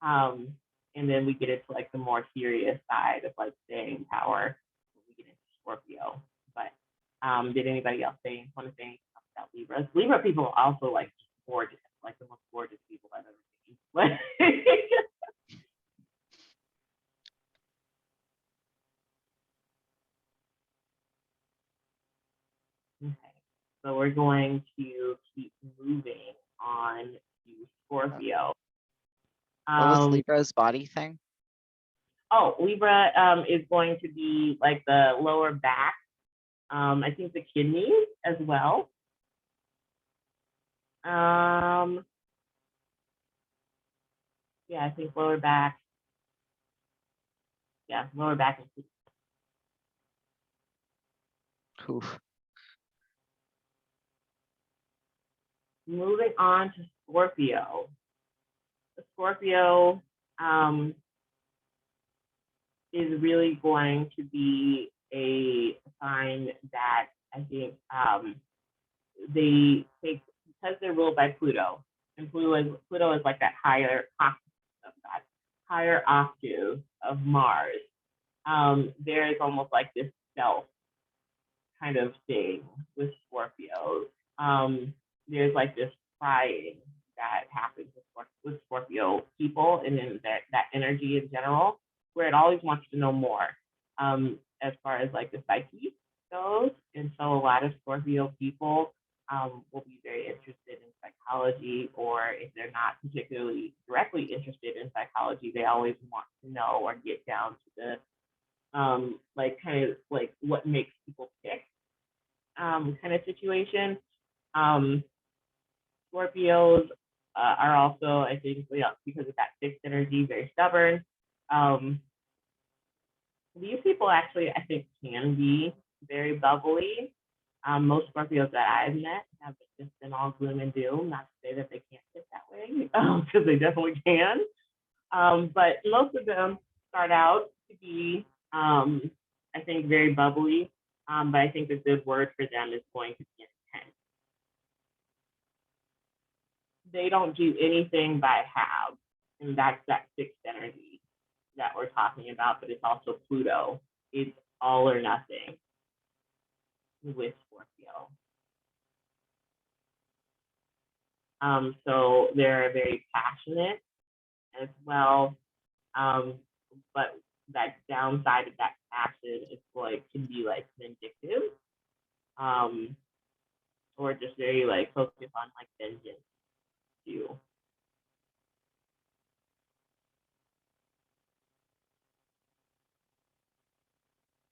um, and then we get into like the more serious side of like staying power when we get into Scorpio. But did anybody else want to say anything about Libras? Libra people are also like gorgeous, like the most gorgeous people I've ever seen. Okay, so we're going to keep moving on to Scorpio. What was Libra's body thing? Oh, Libra is going to be like the lower back. I think the kidneys as well. Yeah, I think lower back. Yeah, lower back and kidneys. Oof. Moving on to Scorpio. Scorpio is really going to be a sign that I think they take, because they're ruled by Pluto, and Pluto is like that higher octave of Mars. There is almost like this self kind of thing with Scorpios. There's like this prying that happens with Scorpio people and then that energy in general, where it always wants to know more as far as like the psyche goes. And so a lot of Scorpio people will be very interested in psychology, or if they're not particularly directly interested in psychology, they always want to know or get down to the like kind of like what makes people tick kind of situation. Scorpios are also, I think, because of that fixed energy, very stubborn. These people actually, I think, can be very bubbly. Most Scorpios that I've met have just been all gloom and doom. Not to say that they can't get that way, because they definitely can. But most of them start out to be, I think, very bubbly. But I think the good word for them is going to be intense. They don't do anything by halves, and that's that fixed energy that we're talking about. But it's also Pluto. It's all or nothing with Scorpio. So they're very passionate as well, but that downside of that passion is can be like vindictive, or just very like focused on like vengeance too.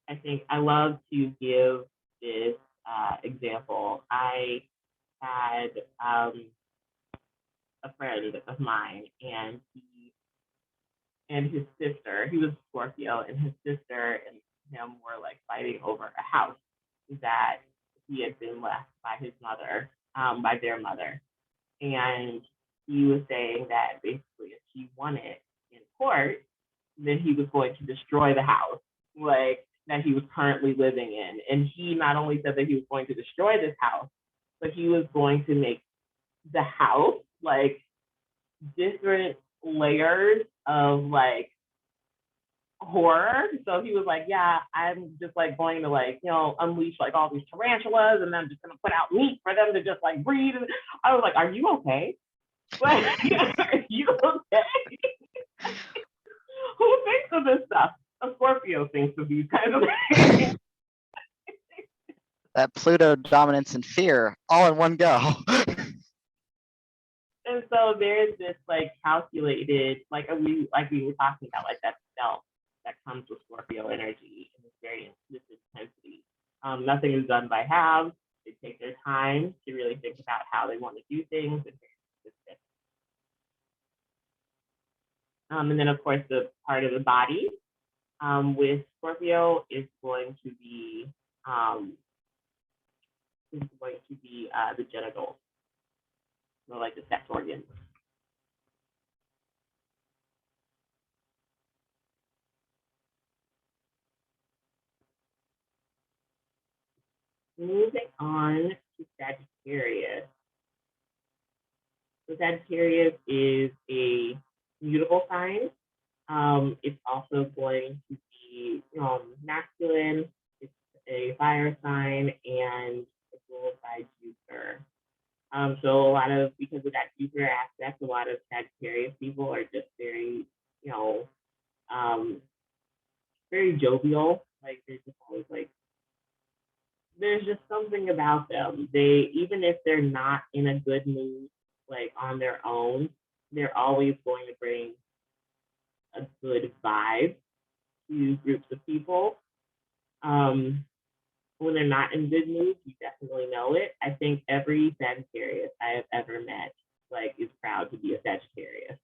I think I love to give this example. I had a friend of mine, and his sister, he was Scorpio, and his sister and him were like fighting over a house that he had been left by his mother, by their mother. And he was saying that basically if he won it in court, then he was going to destroy the house, like that he was currently living in. And he not only said that he was going to destroy this house, but he was going to make the house like different layers of like horror. So he was like, yeah, I'm just like going to like, unleash like all these tarantulas, and then I'm just gonna put out meat for them to just like breed. And I was like, are you okay? Like, are you okay? Who thinks of this stuff? A Scorpio thinks of these kinds of things. That Pluto dominance and fear all in one go. And so there's this like calculated, like we were talking about, like that self that comes with Scorpio energy and this intensity. Nothing is done by halves. They take their time to really think about how they want to do things. And then, of course, the part of the body with Scorpio is going to be the genitals, so like the sex organs. Moving on to Sagittarius. So Sagittarius is a mutable sign. It's also going to be masculine. It's a fire sign, and it's ruled by Jupiter. So a lot of, because of that Jupiter aspect, a lot of Sagittarius people are just very, very jovial. Like they're just always like, there's just something about them. They, even if they're not in a good mood, like on their own, they're always going to bring a good vibe to groups of people. When they're not in good moods, you definitely know it. I think every Sagittarius I have ever met, like, is proud to be a Sagittarius.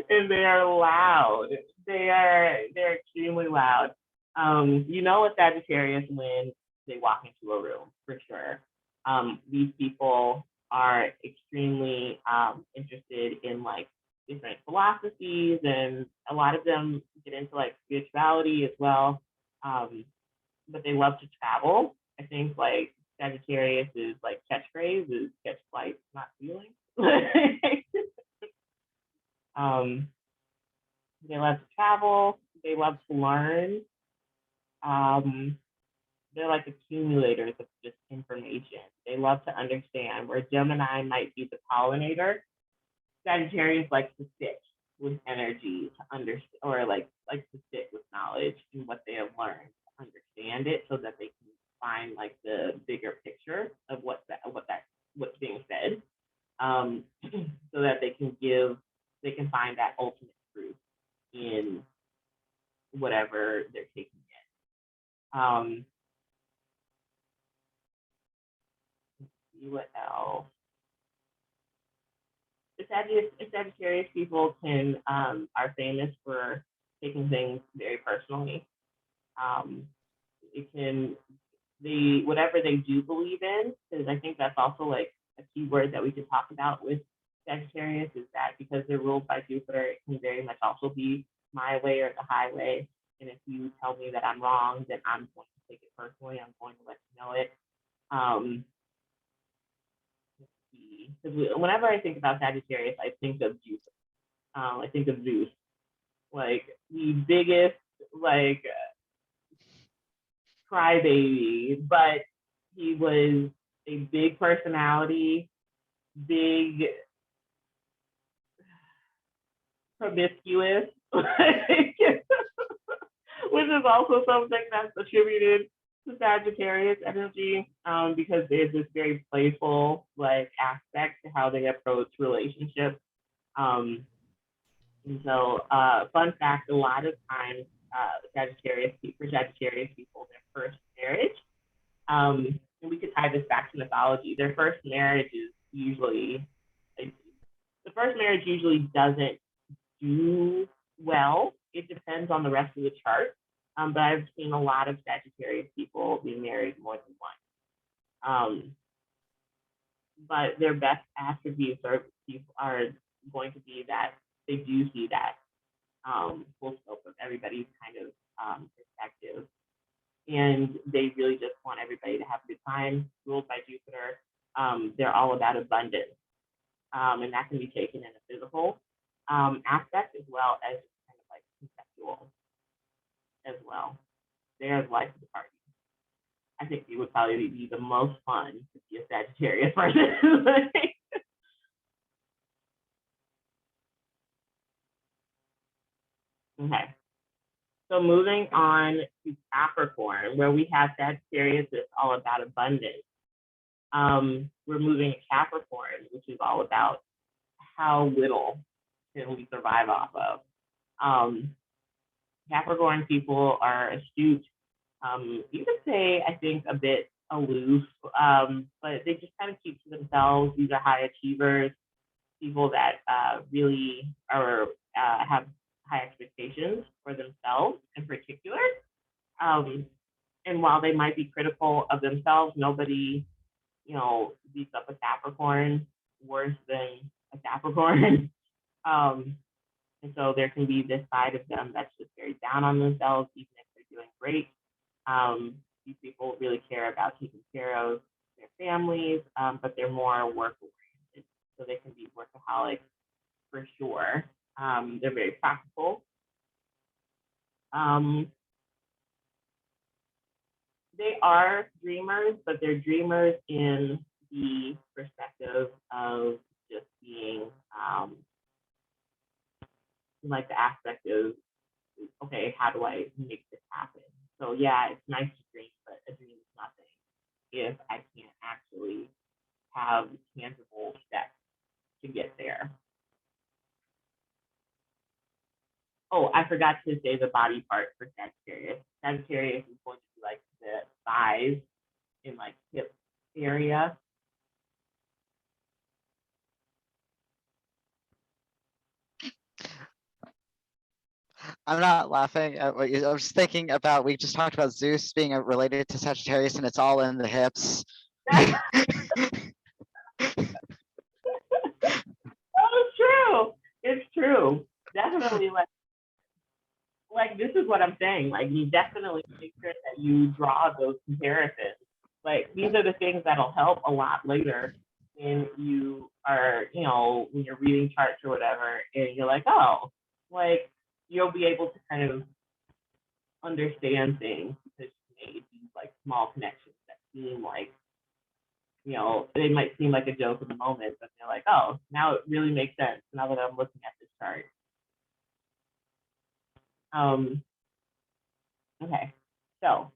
And they are loud. They're extremely loud. You know a Sagittarius when they walk into a room, for sure. These people are extremely interested in like different philosophies, and a lot of them get into like spirituality as well. But they love to travel. I think like Sagittarius is like catchphrase is catch flight, not feeling. They love to travel. They love to learn. They're like accumulators of just information. They love to understand. Where Gemini might be the pollinator, Sagittarius likes to sit with energy to understand, or like to sit with knowledge and what they have learned, to understand it, so that they can find like the bigger picture of what's being said, so that they can find that ultimate truth in whatever they're taking in. Let's see what else. Sagittarius people are famous for taking things very personally. Whatever they do believe in, because I think that's also like a key word that we could talk about with Sagittarius, is that because they're ruled by Jupiter, it can very much also be my way or the highway. And if you tell me that I'm wrong, then I'm going to take it personally. I'm going to let you know it. Because whenever I think about Sagittarius, I think of Jupiter. I think of Zeus, like the biggest like crybaby, but he was a big personality, big promiscuous, which is also something that's attributed to Sagittarius energy, because there's this very playful like aspect to how they approach relationships. And so, fun fact: a lot of times, Sagittarius people, their first marriage, and we could tie this back to mythology. Their first marriage is usually the first marriage usually doesn't do well. It depends on the rest of the chart. But I've seen a lot of Sagittarius people be married more than once. But their best attributes are going to be that they do see that full scope of everybody's kind of perspective. And they really just want everybody to have a good time. Ruled by Jupiter, they're all about abundance. And that can be taken in a physical aspect as well as kind of like conceptual as well. They're the life of the party. I think it would probably be the most fun to be a Sagittarius person. Okay. So moving on to Capricorn, where we have Sagittarius, it's all about abundance. We're moving to Capricorn, which is all about how little can we survive off of. Capricorn people are astute. You could say, I think, a bit aloof, but they just kind of keep to themselves. These are high achievers. people that really are have high expectations for themselves in particular. Um, and while they might be critical of themselves, nobody, beats up a Capricorn worse than a Capricorn. um, and so there can be this side of them that's just very down on themselves, even if they're doing great. These people really care about taking care of their families, but they're more work oriented. So they can be workaholics for sure. They're very practical. Um, they are dreamers, but they're dreamers in the perspective of just being like the aspect of, okay, how do I make this happen? So yeah, it's nice to dream, but a dream is nothing if I can't actually have tangible steps to get there. Oh, I forgot to say the body part for Sagittarius. Sagittarius is going to be like the thighs and like hip area. I'm not laughing at what I was thinking about. We just talked about Zeus being related to Sagittarius, and it's all in the hips. Oh, it's true. It's true. Definitely, like this is what I'm saying. Like you definitely make sure that you draw those comparisons. Like these are the things that'll help a lot later when you are, when you're reading charts or whatever, and you're like, oh, like you'll be able to kind of understand things because you made these like small connections that seem like, they might seem like a joke in the moment, but they're like, oh, now it really makes sense now that I'm looking at this chart. Okay, so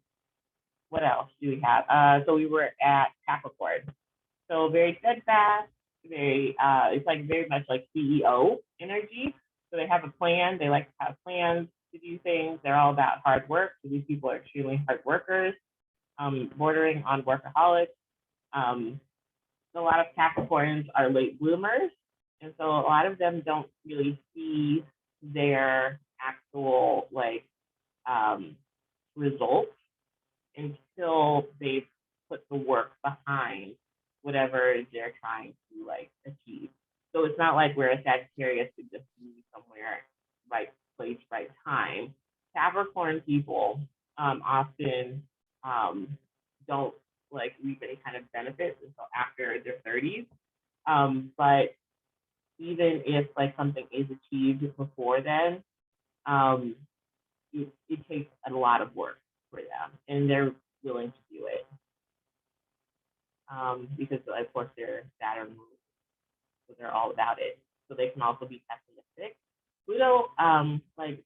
what else do we have? So we were at Capricorn. So very steadfast, very it's like very much like CEO energy. So they have a plan. They like to have plans to do things. They're all about hard work. So these people are extremely hard workers, bordering on workaholics. A lot of Capricorns are late bloomers, and so a lot of them don't really see their actual results until they've put the work behind whatever they're trying to achieve. So it's not like we're a Sagittarius to just be somewhere, right place, right time. Capricorn people often don't reap any kind of benefits until after their 30s. But even if something is achieved before then, um, it takes a lot of work for them, and they're willing to do it because, of course, they're Saturn moves, so they're all about it. So they can also be pessimistic. Pluto,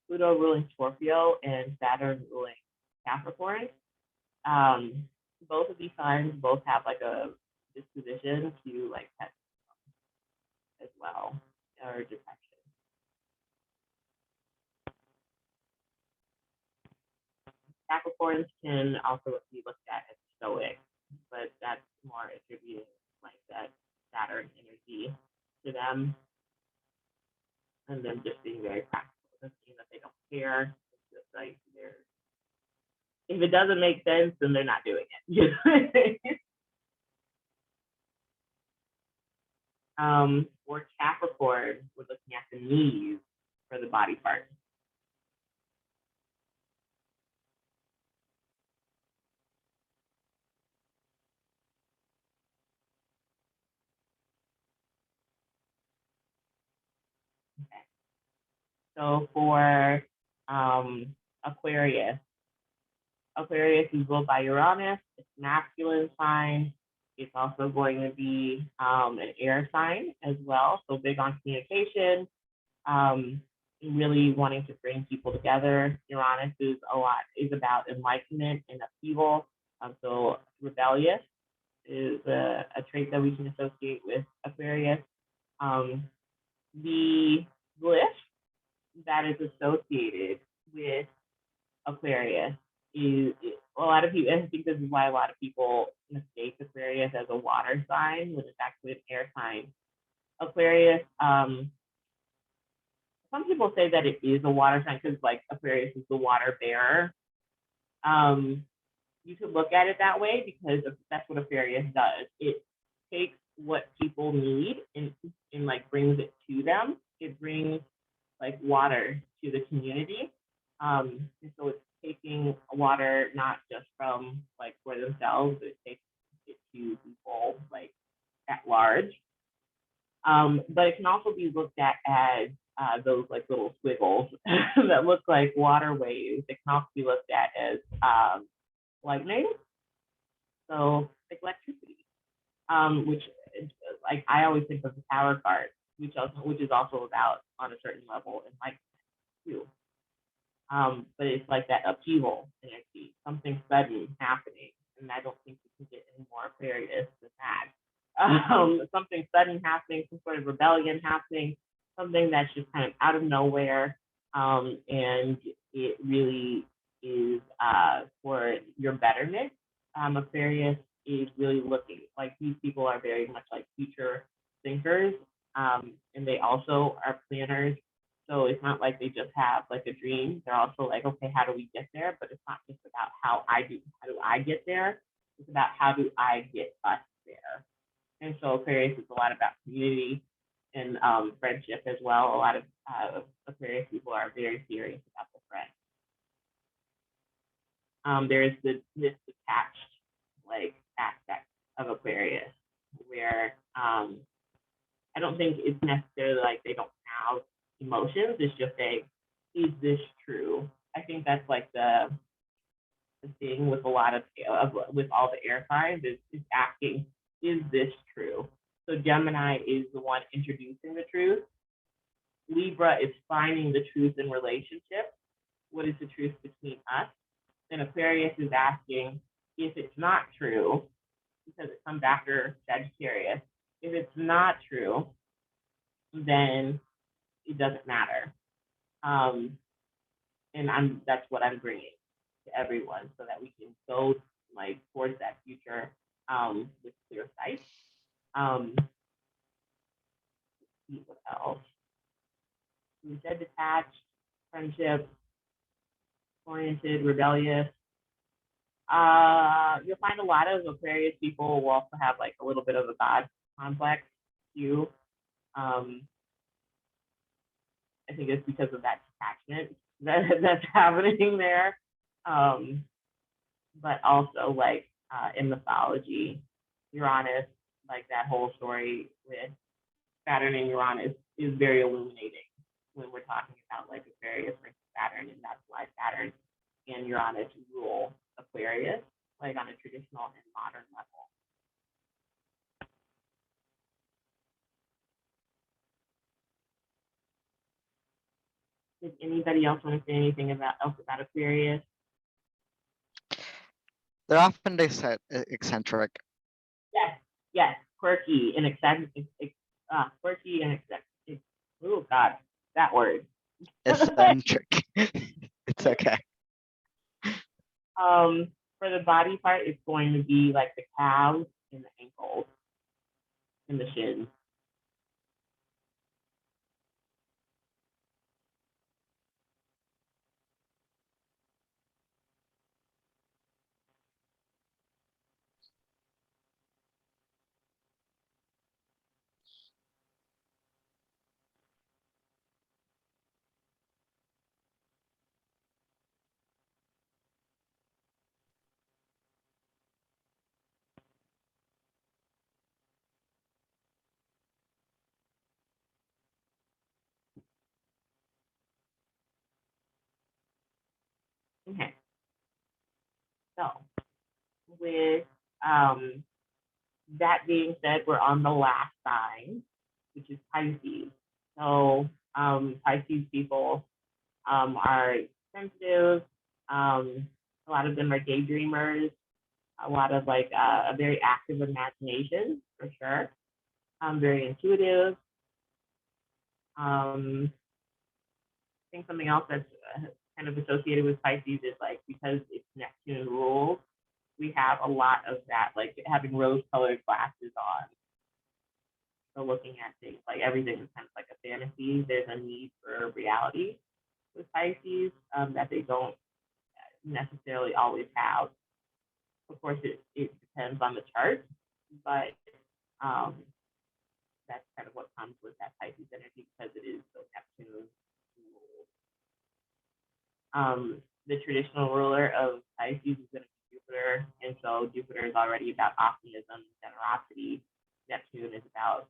Pluto ruling Scorpio and Saturn ruling Capricorn. Both of these signs both have a disposition to pessimism as well, or depression. Capricorns can also be looked at as stoic, but that's more attributing that Saturn energy to them, and them just being very practical. It doesn't mean that they don't care. It's just they're, if it doesn't make sense, then they're not doing it. For Capricorn, we're looking at the knees for the body part. Okay. So for Aquarius, Aquarius is ruled by Uranus. It's masculine sign. It's also going to be an air sign as well. So big on communication, really wanting to bring people together. Uranus is about enlightenment and upheaval. So rebellious is a trait that we can associate with Aquarius. The glyph that is associated with Aquarius is a lot of people. I think this is why a lot of people mistake Aquarius as a water sign when it's actually an air sign. Aquarius, some people say that it is a water sign because like Aquarius is the water bearer. You could look at it that way because that's what Aquarius does. It takes what people need and like brings it to them. It brings like water to the community. And so it's taking water not just from like for themselves, but it takes it to people like at large. But it can also be looked at as those like little squiggles that look like water waves. It can also be looked at as lightning, so like electricity, which like I always think of the Tower card, which is also about on a certain level in life too. But it's like that upheaval energy, something sudden happening, and I don't think you can get any more Aquarius than that. Something sudden happening, some sort of rebellion happening, something that's just kind of out of nowhere, and it really is for your betterment. Aquarius is really looking like these people are very much like future thinkers, and they also are planners. So it's not like they just have like a dream. They're also like, okay, how do we get there? But it's not just about how do I get there? It's about how do I get us there. And so Aquarius is a lot about community and friendship as well. A lot of Aquarius people are very serious about the friend. There is this detached like aspect of Aquarius where I don't think it's necessarily like they don't have emotions. It's just a, is this true? I think that's like the thing with a lot of with all the air signs is asking, is this true? So Gemini is the one introducing the truth. Libra is finding the truth in relationships. What is the truth between us? And Aquarius is asking, if it's not true, because it comes after Sagittarius, if it's not true, then it doesn't matter. And that's what I'm bringing to everyone so that we can go like towards that future with clear sight. See what else? We said detached, friendship, oriented, rebellious. You'll find a lot of Aquarius people will also have like a little bit of a God complex too. I think it's because of that detachment that's happening there. But also like in mythology, Uranus, like that whole story with Saturn and Uranus is very illuminating when we're talking about like Aquarius versus Saturn, and that's why Saturn and Uranus rule Aquarius, like on a traditional and modern level. Does anybody else want to say anything about Aquarius? They're often eccentric. Yes, quirky and eccentric. Quirky and eccentric. Oh God, that word. Eccentric. It's okay. For the body part, it's going to be like the calves and the ankles and the shins. Okay. So with that being said, we're on the last sign, which is Pisces. So Pisces people are sensitive. A lot of them are daydreamers. A lot of like a very active imagination for sure. Very intuitive. I think something else that's kind of associated with Pisces is like because it's Neptune rules, we have a lot of that, like having rose-colored glasses on. So looking at things like everything is kind of like a fantasy. There's a need for reality with Pisces that they don't necessarily always have. Of course, it depends on the chart, but um, that's kind of what comes with that Pisces energy because it is so Neptune ruled. The traditional ruler of Pisces is going to be Jupiter, and so Jupiter is already about optimism, generosity. Neptune is about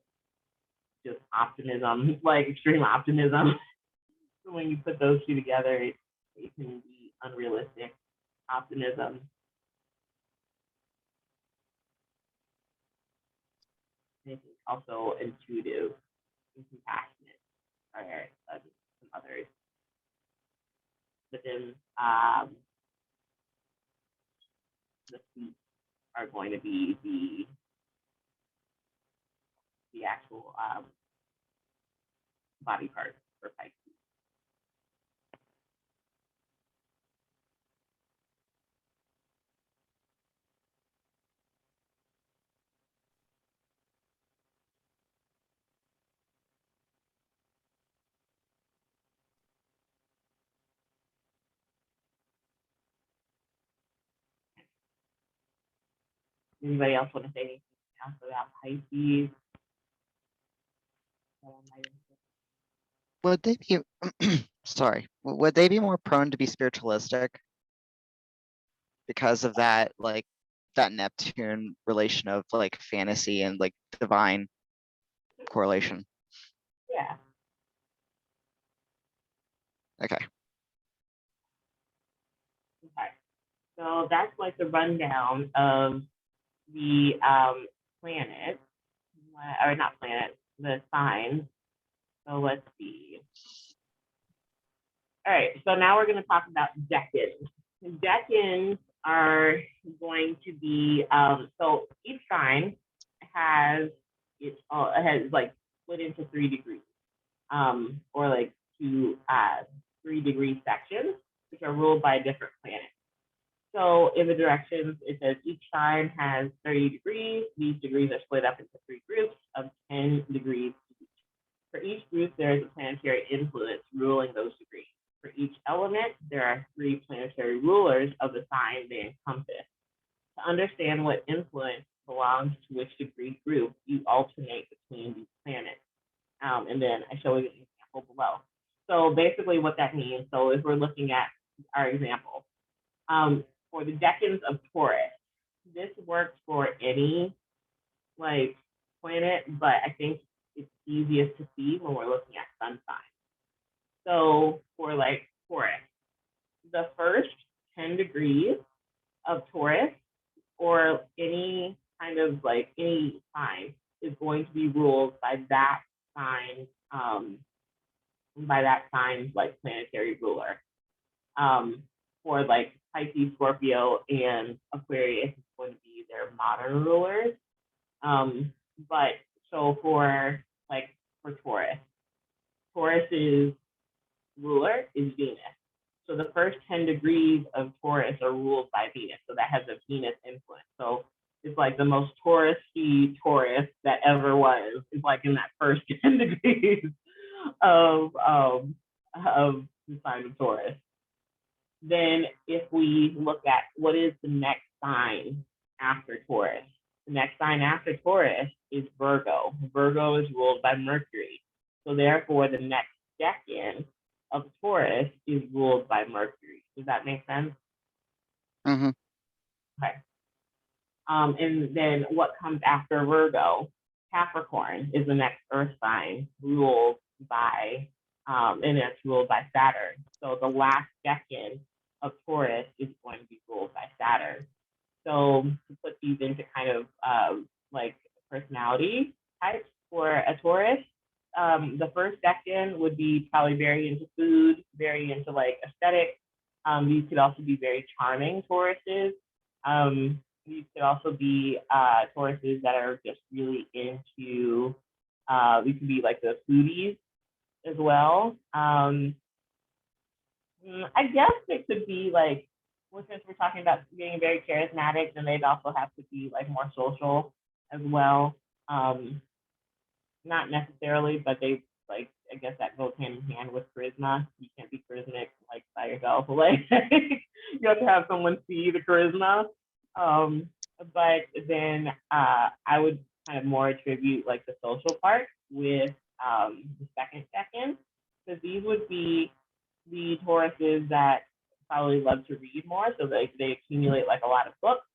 just optimism, like extreme optimism. So when you put those two together, it can be unrealistic optimism. And also intuitive and compassionate are some others. But then the feet are going to be the actual body part for Pisces. Anybody else want to say anything else about Pisces? Would they be sorry? Would they be more prone to be spiritualistic because of that, like that Neptune relation of like fantasy and like divine correlation? Yeah. Okay. Okay. So that's like the rundown of the planet, or not planet, the signs. So let's see. All right, so now we're going to talk about decans. Decans are going to be, so each sign has like split into 3 degrees, or like two 3-degree sections, which are ruled by different planets. So in the directions, it says each sign has 30 degrees. These degrees are split up into 3 groups of 10 degrees each. For each group, there is a planetary influence ruling those degrees. For each element, there are 3 planetary rulers of the sign they encompass. To understand what influence belongs to which degree group, you alternate between these planets. And then I show you an example below. So basically what that means, so if we're looking at our example, for the decans of Taurus, this works for any like planet, but I think it's easiest to see when we're looking at sun signs. So for like Taurus, the first 10 degrees of Taurus or any kind of like any sign is going to be ruled by that sign, like planetary ruler. For like Pisces, Scorpio, and Aquarius is going to be their modern rulers. But so for Taurus's ruler is Venus. So the first 10 degrees of Taurus are ruled by Venus. So that has a Venus influence. So it's like the most Taurus-y Taurus that ever was. It's like in that first 10 degrees of the sign of Taurus. Then if we look at what is the next sign after Taurus, the next sign after Taurus is Virgo. Virgo is ruled by Mercury. So therefore, the next decan of Taurus is ruled by Mercury. Does that make sense? Mm-hmm. Okay. And then what comes after Virgo? Capricorn is the next earth sign ruled by, and it's ruled by Saturn. So the last decan of Taurus is going to be ruled by Saturn. So to put these into kind of like personality types for a Taurus, the first decan would be probably very into food, very into like aesthetic. These could also be very charming Tauruses. These could also be Tauruses that are just really into, we could be like the foodies as well. I guess it could be like, well, since we're talking about being very charismatic, then they'd also have to be like more social as well. not necessarily, but they like I guess that goes hand in hand with charisma. You can't be charismatic like by yourself. Like you have to have someone see the charisma. Um, but then I would kind of more attribute like the social part with the second, because these would be the Tauruses that probably love to read more, so they accumulate like a lot of books,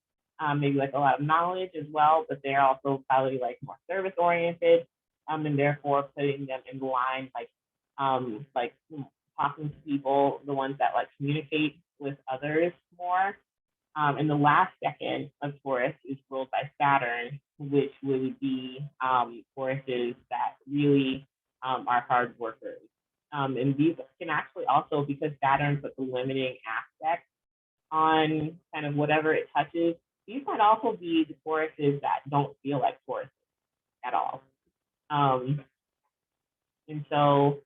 maybe like a lot of knowledge as well, but they're also probably like more service oriented, and therefore putting them in line like talking to people, the ones that like communicate with others more. And the last second of Taurus is ruled by Saturn, which would be Tauruses that really are hard workers. And these can actually also, because Saturn puts a limiting aspect on kind of whatever it touches, these might also be the Tauruses that don't feel like Tauruses at all. And so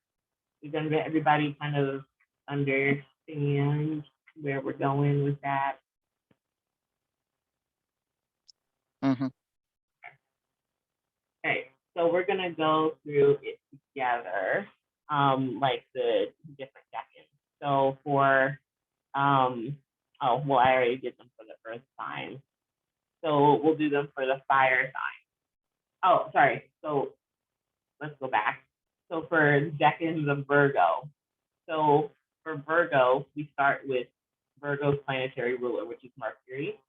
we're going to get everybody kind of understand where we're going with that. Mm-hmm. All right, so we're gonna go through it together, like the different sections. So for, oh, well, I already did them for the earth sign. So we'll do them for the fire sign. Oh, sorry. So let's go back. So for decans of Virgo. So for Virgo, we start with Virgo's planetary ruler, which is Mercury.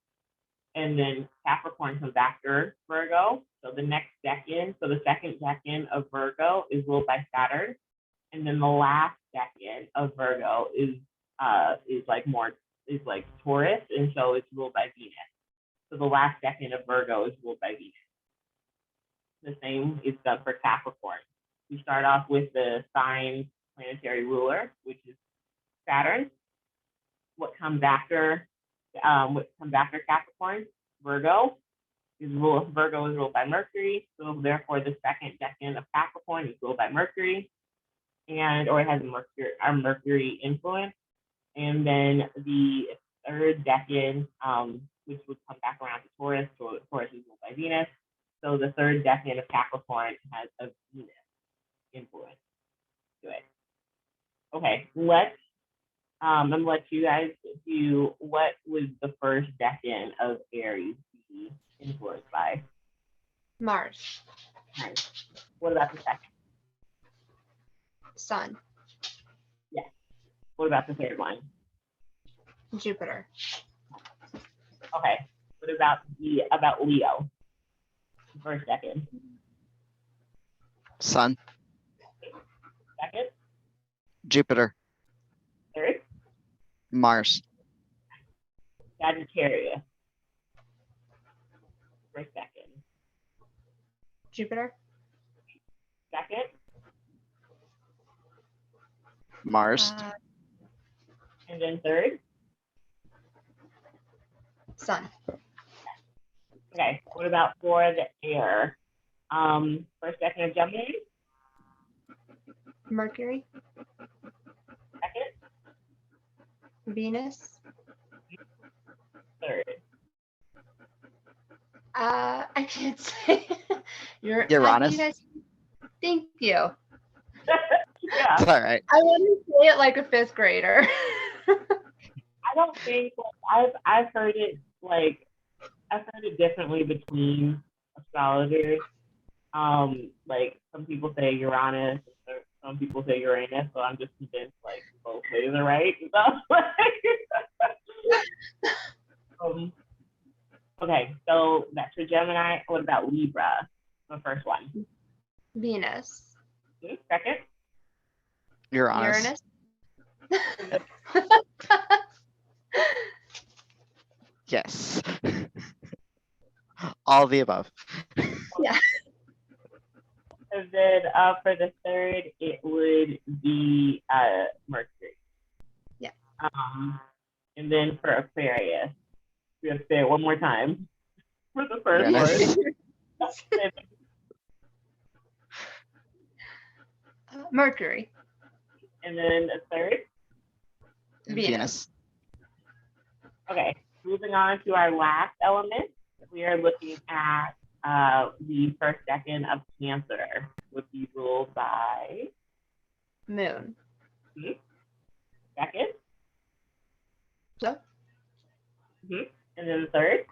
And then Capricorn comes after Virgo. So the next decan, so the second decan of Virgo is ruled by Saturn. And then the last decan of Virgo is like Taurus, and so it's ruled by Venus. So the last decan of Virgo is ruled by Venus. The same is done for Capricorn. We start off with the sign's planetary ruler, which is Saturn. What comes after Capricorn? Virgo is ruled by Mercury, so therefore the second decan of Capricorn is ruled by Mercury, or it has a Mercury influence. And then the third decan, which would come back around to Taurus. So Taurus is ruled by Venus. So the third decan of Capricorn has a Venus influence to it. Okay, I'm gonna let you guys do what would the first decan of Aries be influenced by? Mars. Nice. What about the second? Sun. Yeah. What about the third one? Jupiter. Okay. What about Leo? First decan. Sun. Second. Jupiter. Third. Mars. Sagittarius. First decan. Jupiter. Second. Mars. And then third. Sun. Okay. What about for the air? First decan of Gemini. Mercury. Second. Venus. Third. I can't say. Uranus. You guys, thank you. Yeah. It's all right. I want to say it like a fifth grader. I don't think I've heard it differently between astrologers. Like some people say Uranus, some people say Uranus, so I'm just convinced like both ways are right. Okay, so that's for Gemini. What about Libra? The first one. Venus. Second. Uranus. Yes. All of the above. Yeah. And then for the third, it would be Mercury. Yeah. And then for Aquarius, we have to say it one more time. For the first Uranus. one. Mercury. And then the third. Venus. Okay, moving on to our last element. We are looking at the first decan of Cancer would be ruled by Moon. second. So And then the third.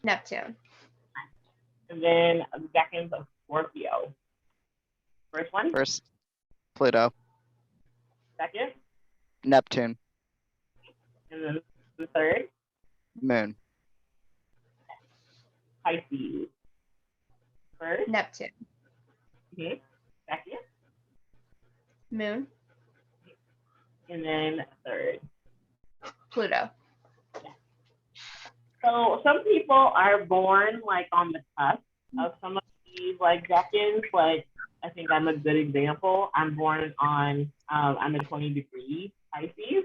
Neptune. And then the decans of Scorpio. First one. First, Pluto. Second. Neptune. And then the third. Moon. Pisces. First. Neptune. Second. Moon. And then third. Pluto. So some people are born like on the cusp of some of these like decans. Like I think I'm a good example. I'm born on I'm a 20-degree Pisces,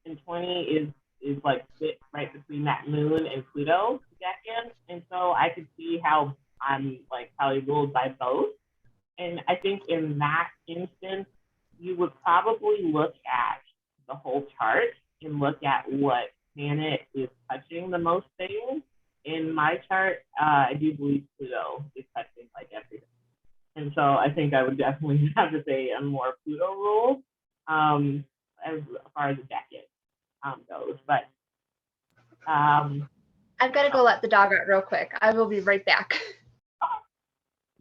and 20 is like sit right between that moon and Pluto decan. And so I could see how I'm like probably ruled by both. And I think in that instance, you would probably look at the whole chart and look at what planet is touching the most things. In my chart, I do believe Pluto is touching like everything. And so I think I would definitely have to say a more Pluto rule as far as the decan goes. But I've got to go let the dog out real quick. I will be right back.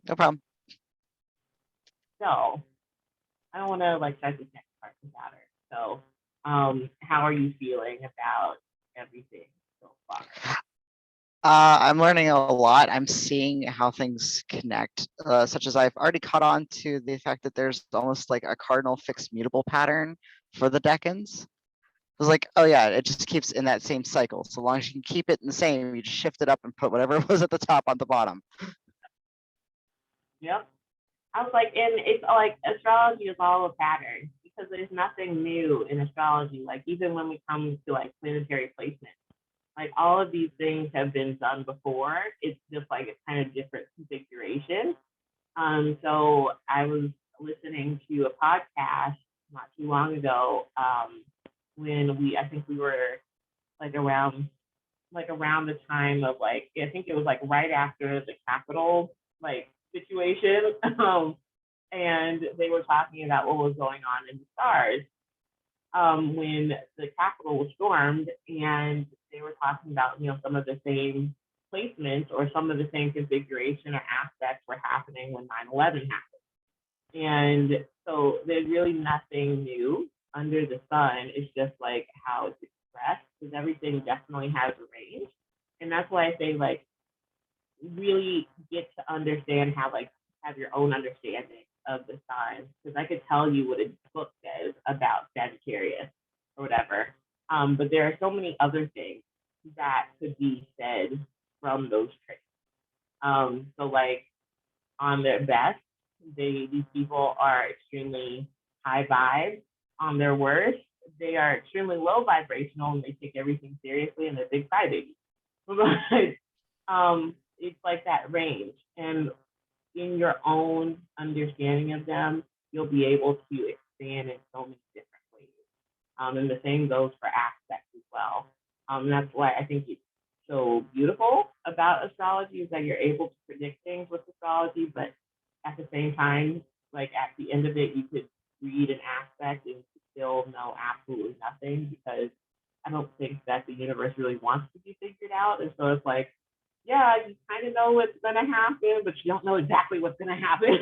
No problem. So I don't want to like start this next part without her. So how are you feeling about everything so far? I'm learning a lot. I'm seeing how things connect, such as I've already caught on to the fact that there's almost like a cardinal fixed mutable pattern for the decans. I was like, oh yeah, it just keeps in that same cycle. So long as you can keep it in the same, you just shift it up and put whatever was at the top on the bottom. Yep. I was like, and it's like astrology is all a pattern because there's nothing new in astrology. Like even when we come to like planetary placement, like all of these things have been done before. It's just like a kind of different configuration. So I was listening to a podcast not too long ago when I think we were like around the time of like, I think it was like right after the Capitol like situation. And they were talking about what was going on in the stars when the Capitol was stormed, and they were talking about some of the same placements or some of the same configuration or aspects were happening when 9/11 happened. And so there's really nothing new under the sun. It's just like how it's expressed, because everything definitely has a range. And that's why I say like really get to understand how like have your own understanding of the signs, because I could tell you what a book says about Sagittarius or whatever, but there are so many other things that could be said from those traits. So like on their best, these people are extremely high vibe. On their worst, they are extremely low vibrational and they take everything seriously and they're big crybabies. But it's like that range, and in your own understanding of them, you'll be able to expand in so many different ways. And the same goes for aspects as well. That's why I think it's so beautiful about astrology, is that you're able to predict things with astrology, but at the same time, like at the end of it, you could read an aspect and still know absolutely nothing, because I don't think that the universe really wants to be figured out. And so it's like, yeah, you kind of know what's going to happen, but you don't know exactly what's going to happen.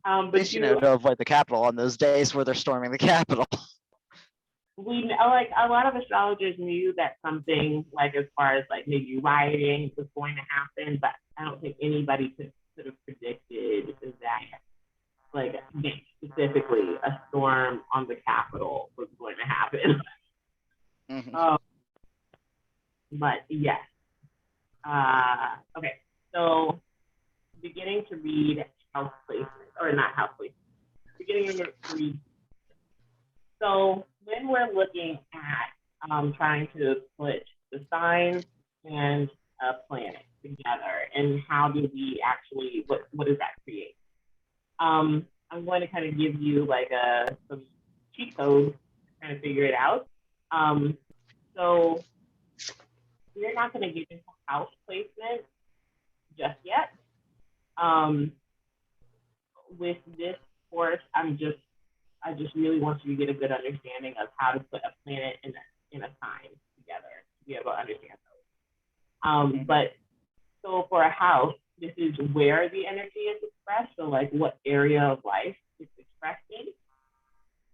But you know to avoid the Capitol on those days where they're storming the Capitol. We like a lot of astrologers knew that something like as far as like maybe rioting was going to happen, but I don't think anybody could have predicted that like specifically a storm on the Capitol was going to happen. Mm-hmm. But yes. Okay, so beginning to read house placement, or not house placement, beginning to read. So when we're looking at trying to put the signs and a planet together, and how do we actually, what does that create? I'm going to kind of give you like some cheat codes to kind of figure it out. So we're not going to get into house placement just yet. Um, with this course, I just really want you to get a good understanding of how to put a planet in a sign together to be able to understand those. But so for a house, this is where the energy is expressed. So like what area of life it's expressed in.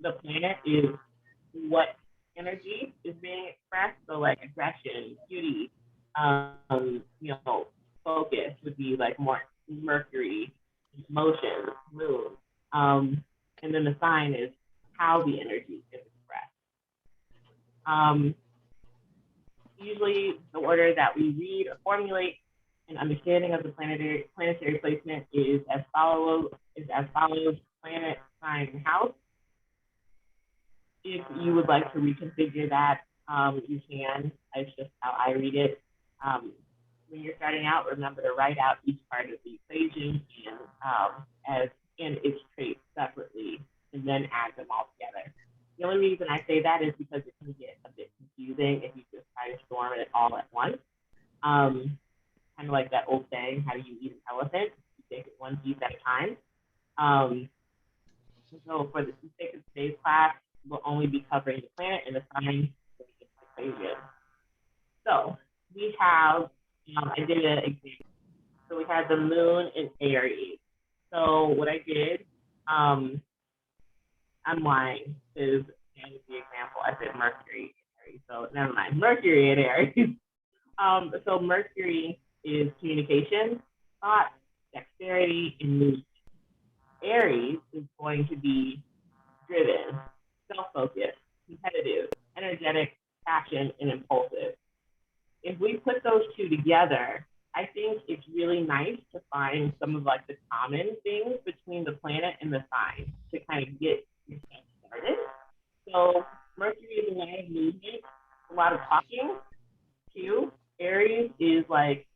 The planet is what energy is being expressed. So like aggression, beauty, you know, focus would be like more Mercury, motion, moon. And then the sign is how the energy is expressed. Usually the order that we read or formulate an understanding of the planetary placement is as follows: planet, sign, house. If you would like to reconfigure that, you can. It's just how I read it. When you're starting out, remember to write out each part of the equation and its traits separately, and then add them all together. The only reason I say that is because it can get a bit confusing if you just try to storm it all at once. Kind of like that old saying, how do you eat an elephant? You take it one piece at a time. So for the sake of today's class, we'll only be covering the planet and the sign equation. So we have, I did an example. So we had the moon in Aries. So what I did, I'm lying, is the example. I said Mercury in Aries, so never mind. Mercury in Aries. So Mercury is communication, thought, dexterity, and movement. Aries is going to be driven, self-focused, competitive, energetic, passion, and impulsive. If we put those two together, I think it's really nice to find some of like the common things between the planet and the sign to kind of get yourself started. So Mercury is a lot of movement, a lot of talking too. Aries is like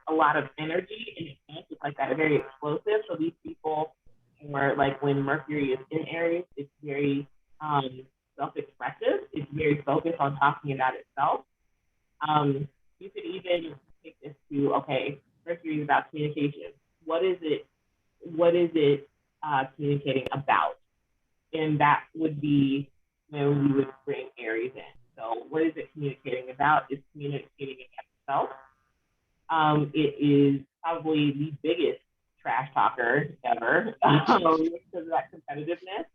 a lot of energy and it's like that, very explosive. So these people are like, when Mercury is in Aries, it's very self-expressive. It's very focused on talking about itself. You could even take this to, okay, Mercury is about communication. What is it communicating about? And that would be when we would bring Aries in. So what is it communicating about? It's communicating about itself. It is probably the biggest trash talker ever because of that competitiveness.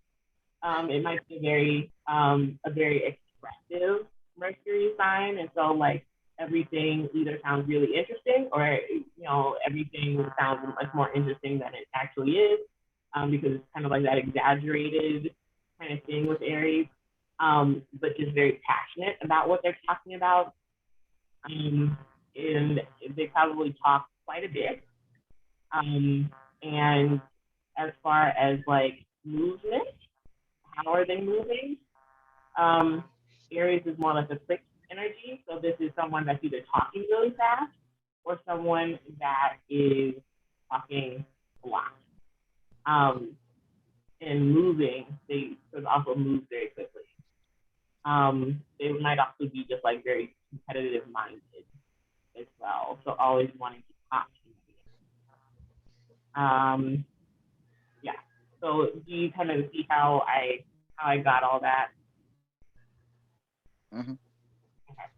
It might be a very expressive Mercury sign, and so like everything either sounds really interesting or everything sounds much more interesting than it actually is, because it's kind of like that exaggerated kind of thing with Aries, but just very passionate about what they're talking about. And they probably talk quite a bit. And as far as like movement, how are they moving? Aries is more like a quick energy. So this is someone that's either talking really fast or someone that is talking a lot. And moving, they could also move very quickly. They might also be just like very competitive minded as well. So always wanting to talk to me. Yeah. So do you kind of see how I got all that? Mm-hmm. Okay.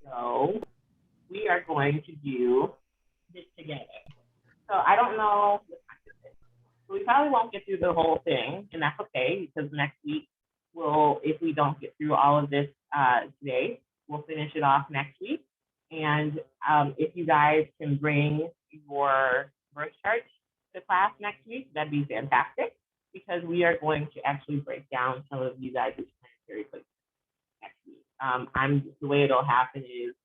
So we are going to do this together. So I don't know what time it is. So we probably won't get through the whole thing, and that's okay, because next week if we don't get through all of this today, we'll finish it off next week. And if you guys can bring your birth charts to class next week, that'd be fantastic, because we are going to actually break down some of you guys' planetary placements next week. The way it'll happen is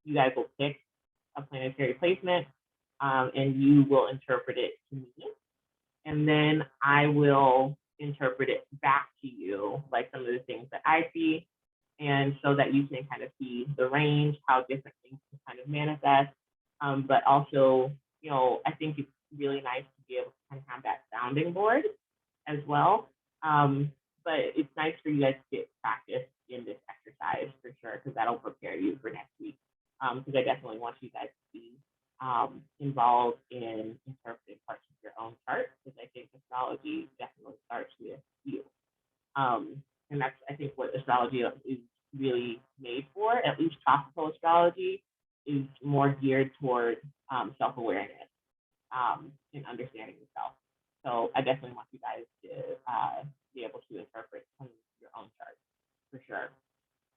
you guys will pick a planetary placement, and you will interpret it to me, and then I will interpret it back to you, like some of the things that I see, and so that you can kind of see the range, how different things can kind of manifest. But also, I think it's really nice to be able to kind of have that sounding board as well. But it's nice for you guys to get practice in this exercise for sure, because that'll prepare you for next week. Because I definitely want you guys to be involved in interpreting parts of your own chart, because I think astrology definitely starts with you. And that's, I think, what astrology is really made for. At least tropical astrology is more geared toward self-awareness and understanding yourself. So I definitely want you guys to be able to interpret some of your own charts for sure.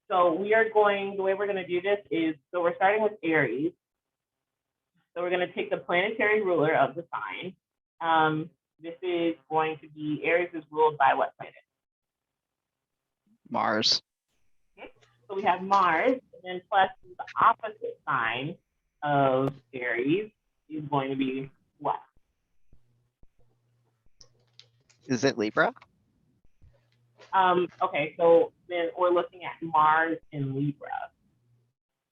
So the way we're going to do this is, so we're starting with Aries. So we're going to take the planetary ruler of the sign. This is going to be, Aries is ruled by what planet? Mars. Okay. So we have Mars, and then plus the opposite sign of Aries is going to be what? Is it Libra? Okay, so then we're looking at Mars in Libra.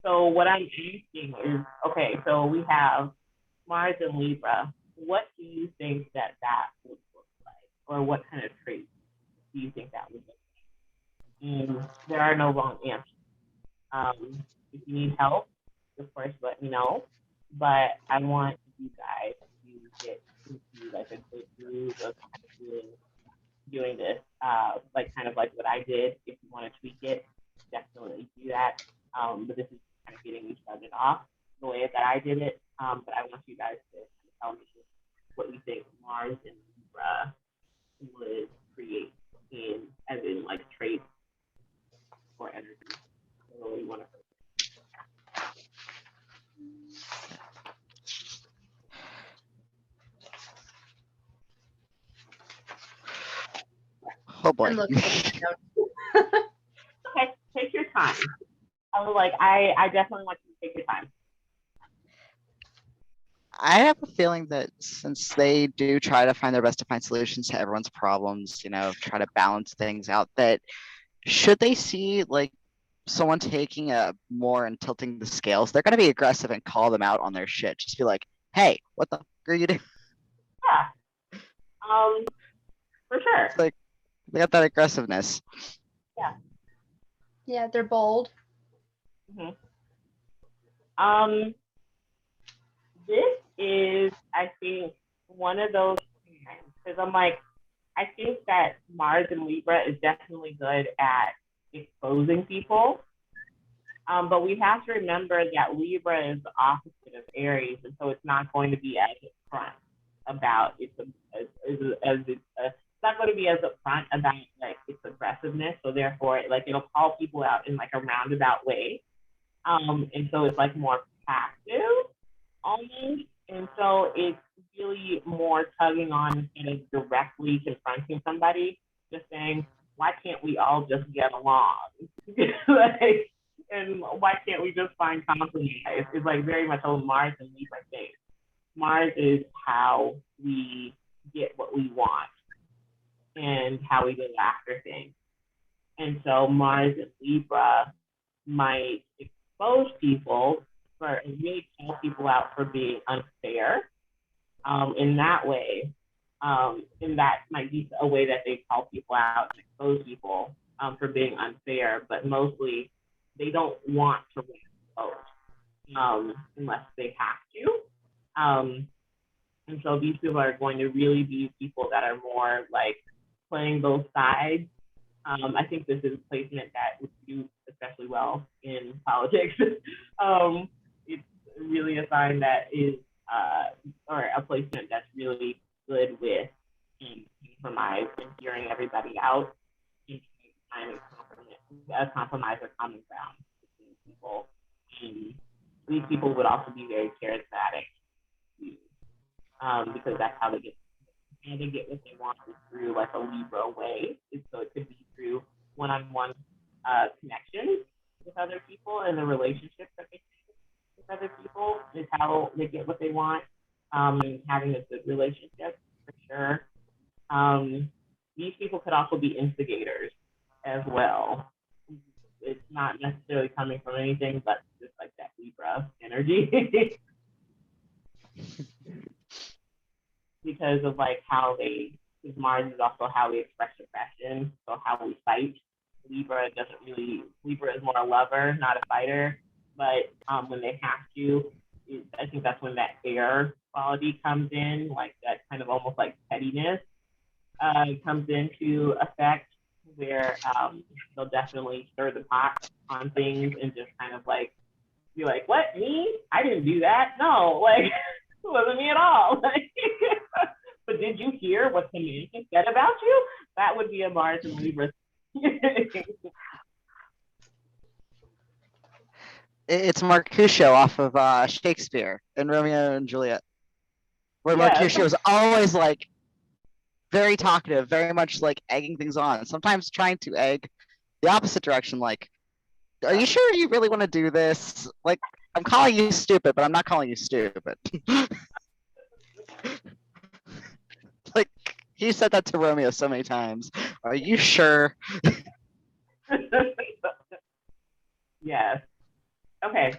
So what I'm asking is, okay, so we have Mars in Libra. What do you think that would look like? Or what kind of traits do you think that would look like? And there are no wrong answers. If you need help, of course, let me know. But I want you guys to get into like a good groove of kind of doing this, like kind of like what I did. If you want to tweak it, definitely do that. But this is kind of getting you started off the way that I did it. But I want you guys to tell me what you think Mars and Libra would create as in like traits or energy. What you want to. Oh boy. I'm looking. Okay, take your time. I definitely want you to take your time. I have a feeling that since they do try to find their best to find solutions to everyone's problems, try to balance things out, that should they see like someone taking a more and tilting the scales, they're going to be aggressive and call them out on their shit. Just be like, hey, what the fuck are you doing? Yeah. For sure. It's like, they got that aggressiveness. Yeah. Yeah, they're bold. Mm-hmm. This is, I think, one of those times, because I'm like, I think that Mars in Libra is definitely good at exposing people. But we have to remember that Libra is the opposite of Aries, and so it's not going to be as upfront about it's not going to be as upfront about like its aggressiveness. So therefore, like it'll call people out in like a roundabout way. And so it's like more passive almost. And so it's really more tugging on kind of directly confronting somebody, just saying, why can't we all just get along? Like, and why can't we just find compromise? It's like very much a Mars and Libra thing. Mars is how we get what we want and how we go after things. And so Mars and Libra might expose people for and really call people out for being unfair in that way. And that might be a way that they call people out and expose people for being unfair, but mostly they don't want to win exposed unless they have to. And so these people are going to really be people that are more like playing both sides. I think this is a placement that would do especially well in politics. It's really a sign that is, or a placement that's really good with compromise and hearing everybody out and finding compromise or common ground between people. And these people would also be very charismatic because that's how they get what they want is through like a Libra way. So it could be through one-on-one connections with other people and the relationships that they have with other people is how they get what they want. And having a good relationship for sure. These people could also be instigators as well. It's not necessarily coming from anything, but just like that Libra energy. Because of like how because Mars is also how we express aggression, so how we fight Libra is more a lover, not a fighter. But when they have to, I think that's when that air quality comes in, like that kind of almost like pettiness comes into effect, where they'll definitely stir the pot on things and just kind of like be like, "What, me? I didn't do that. No, like it wasn't me at all." Like, but did you hear what community said about you? That would be a Mars and Libra. It's Mercutio off of Shakespeare in Romeo and Juliet, where Yes. Mercutio is always like very talkative, very much like egging things on, sometimes trying to egg the opposite direction, like, are you sure you really want to do this? Like, I'm calling you stupid, but I'm not calling you stupid. Like, he said that to Romeo so many times. Are you sure? Yes. Okay.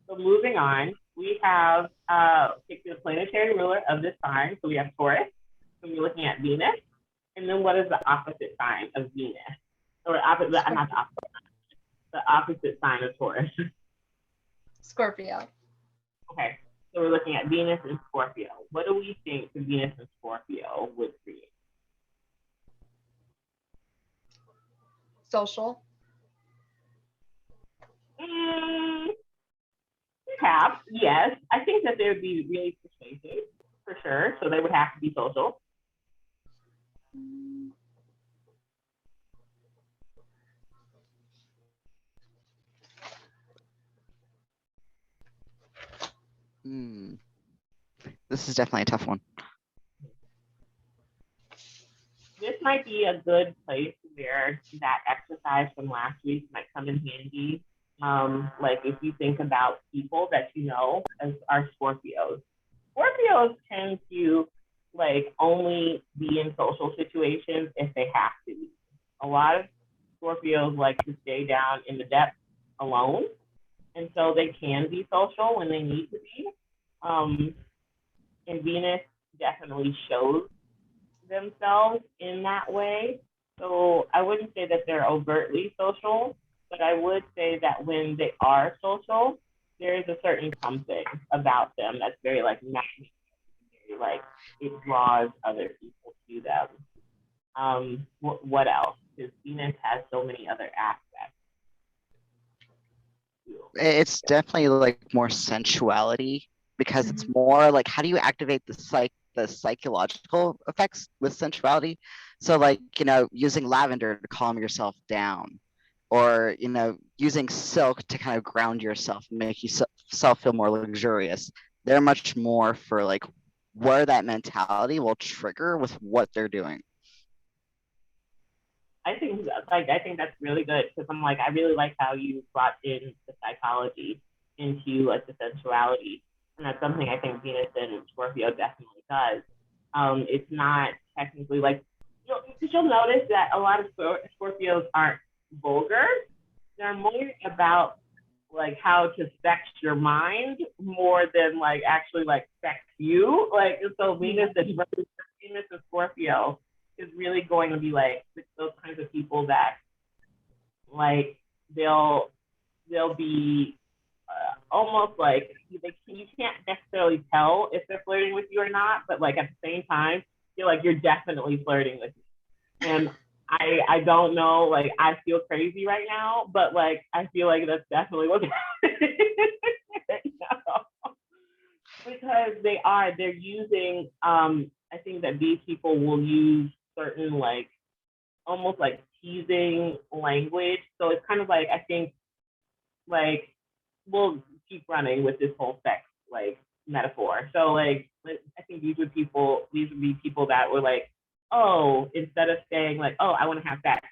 So moving on, we have picked the planetary ruler of this sign. So we have Taurus. So we're looking at Venus. And then what is the opposite sign of Venus? Or opposite, not the opposite sign, the opposite sign of Taurus. Scorpio. Okay. So we're looking at Venus and Scorpio. What do we think Venus and Scorpio would create? Social. Perhaps, yes. I think that they would be really persuasive, for sure. So they would have to be social. This is definitely a tough one. This might be a good place where that exercise from last week might come in handy. Like if you think about people that you know as are Scorpios. Scorpios tend to like only be in social situations if they have to be. A lot of Scorpios like to stay down in the depths alone, and so they can be social when they need to be. And Venus definitely shows themselves in that way. So I wouldn't say that they're overtly social, but I would say that when they are social, there is a certain something about them that's very like magnetic, very like it draws other people to them. What else? Because Venus has so many other aspects. It's definitely like more sensuality, because it's more like, how do you activate the psychological effects with sensuality? So like, using lavender to calm yourself down, or using silk to kind of ground yourself and make yourself feel more luxurious. They're much more for like where that mentality will trigger with what they're doing. I think that's really good, because I'm like, I really like how you brought in the psychology into like the sensuality, and that's something I think Venus and Scorpio definitely does. It's not technically like you'll notice that a lot of Scorpios aren't vulgar. They're more about like how to sex your mind more than like actually like sex you. Like so Venus and Scorpio is really going to be like those kinds of people that like they'll be almost like you can't necessarily tell if they're flirting with you or not, but like at the same time, you're definitely flirting with me. And I don't know, like I feel crazy right now, but like I feel like that's definitely what's happening right now. Because they're using I think that these people will use certain like almost like teasing language. So it's kind of like I think like we'll keep running with this whole sex like metaphor. So like I think these would be people that were like, oh, instead of saying like, oh, I want to have sex,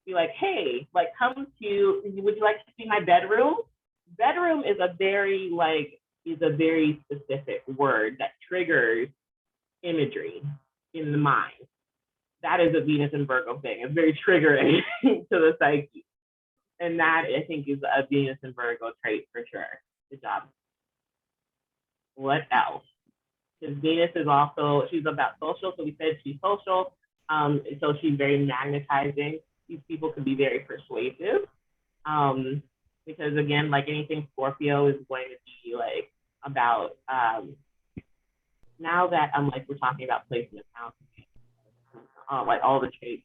be like, hey, like would you like to see my bedroom? Bedroom is a very specific word that triggers imagery in the mind. That is a Venus and Virgo thing. It's very triggering to the psyche. And that I think is a Venus and Virgo trait for sure. Good job. What else? Because Venus is also, she's about social. So we said she's social. So she's very magnetizing. these people can be very persuasive. Um, because again, like anything Scorpio is going to be like about now that like we're talking about placement accounts, like all the traits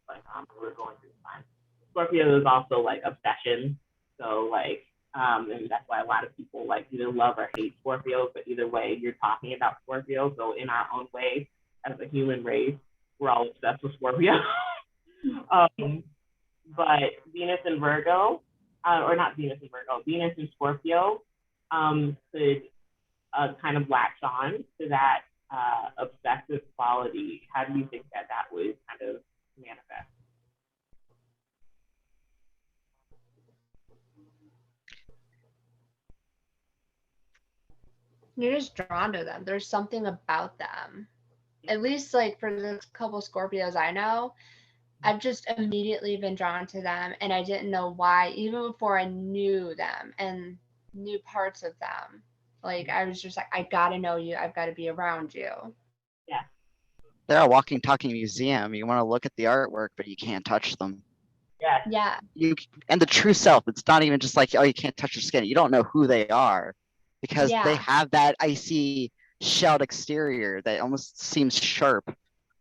like we're going through time. Scorpio is also like obsession. So like and that's why a lot of people like either love or hate Scorpios, but either way you're talking about Scorpio. So in our own way, as a human race, we're all obsessed with Scorpio. um, but Venus and Virgo, or not Venus and Virgo, Venus and Scorpio could kind of latch on to that obsessive quality. How do you think that that would kind of manifest? You're just drawn to them. There's something about them. At least like for the couple Scorpios I know, I've just immediately been drawn to them and I didn't know why, even before I knew them and knew parts of them. Like I was just like, I gotta know you, I've got to be around you. Yeah. They're a walking, talking museum. You want to look at the artwork, but you can't touch them. Yeah. Yeah. And the true self, it's not even just like, oh, you can't touch their skin. You don't know who they are because they Yeah. have that icy shelled exterior that almost seems sharp,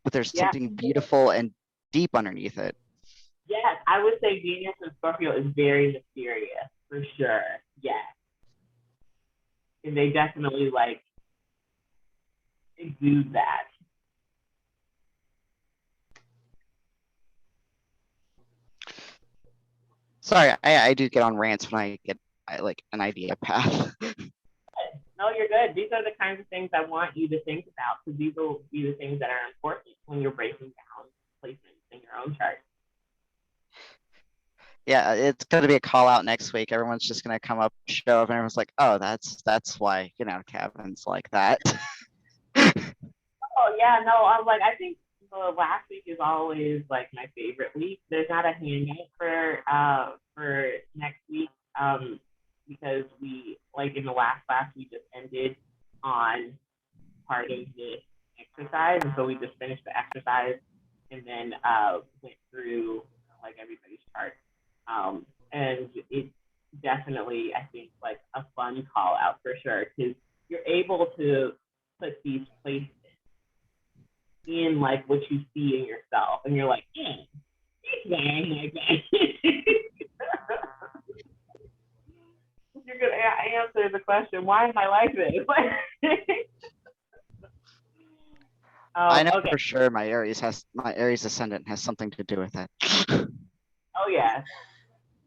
but there's Yeah. something beautiful and deep underneath it. Yes, I would say Venus and Scorpio is very mysterious for sure. Yes. And they definitely like exude that. Sorry, I do get on rants when I get like an idea path. No, you're good. These are the kinds of things I want you to think about because these will be the things that are important when you're breaking down placements in your own chart. Yeah, it's going to be a call out next week. Everyone's just going to come up, show up, and everyone's like, oh, that's why, Kevin's like that. Oh yeah, no, I'm like I think the last week is always like my favorite week. There's not a hangout for next week because we like in the last class we just ended on part of this exercise, and so we just finished the exercise and then went through like everybody's chart. And it's definitely I think like a fun call out for sure because you're able to put these places in like what you see in yourself, and you're like, that's why I'm like that. You're gonna answer the question, why am I like this? I know okay. for sure my Aries ascendant has something to do with it. Oh yeah.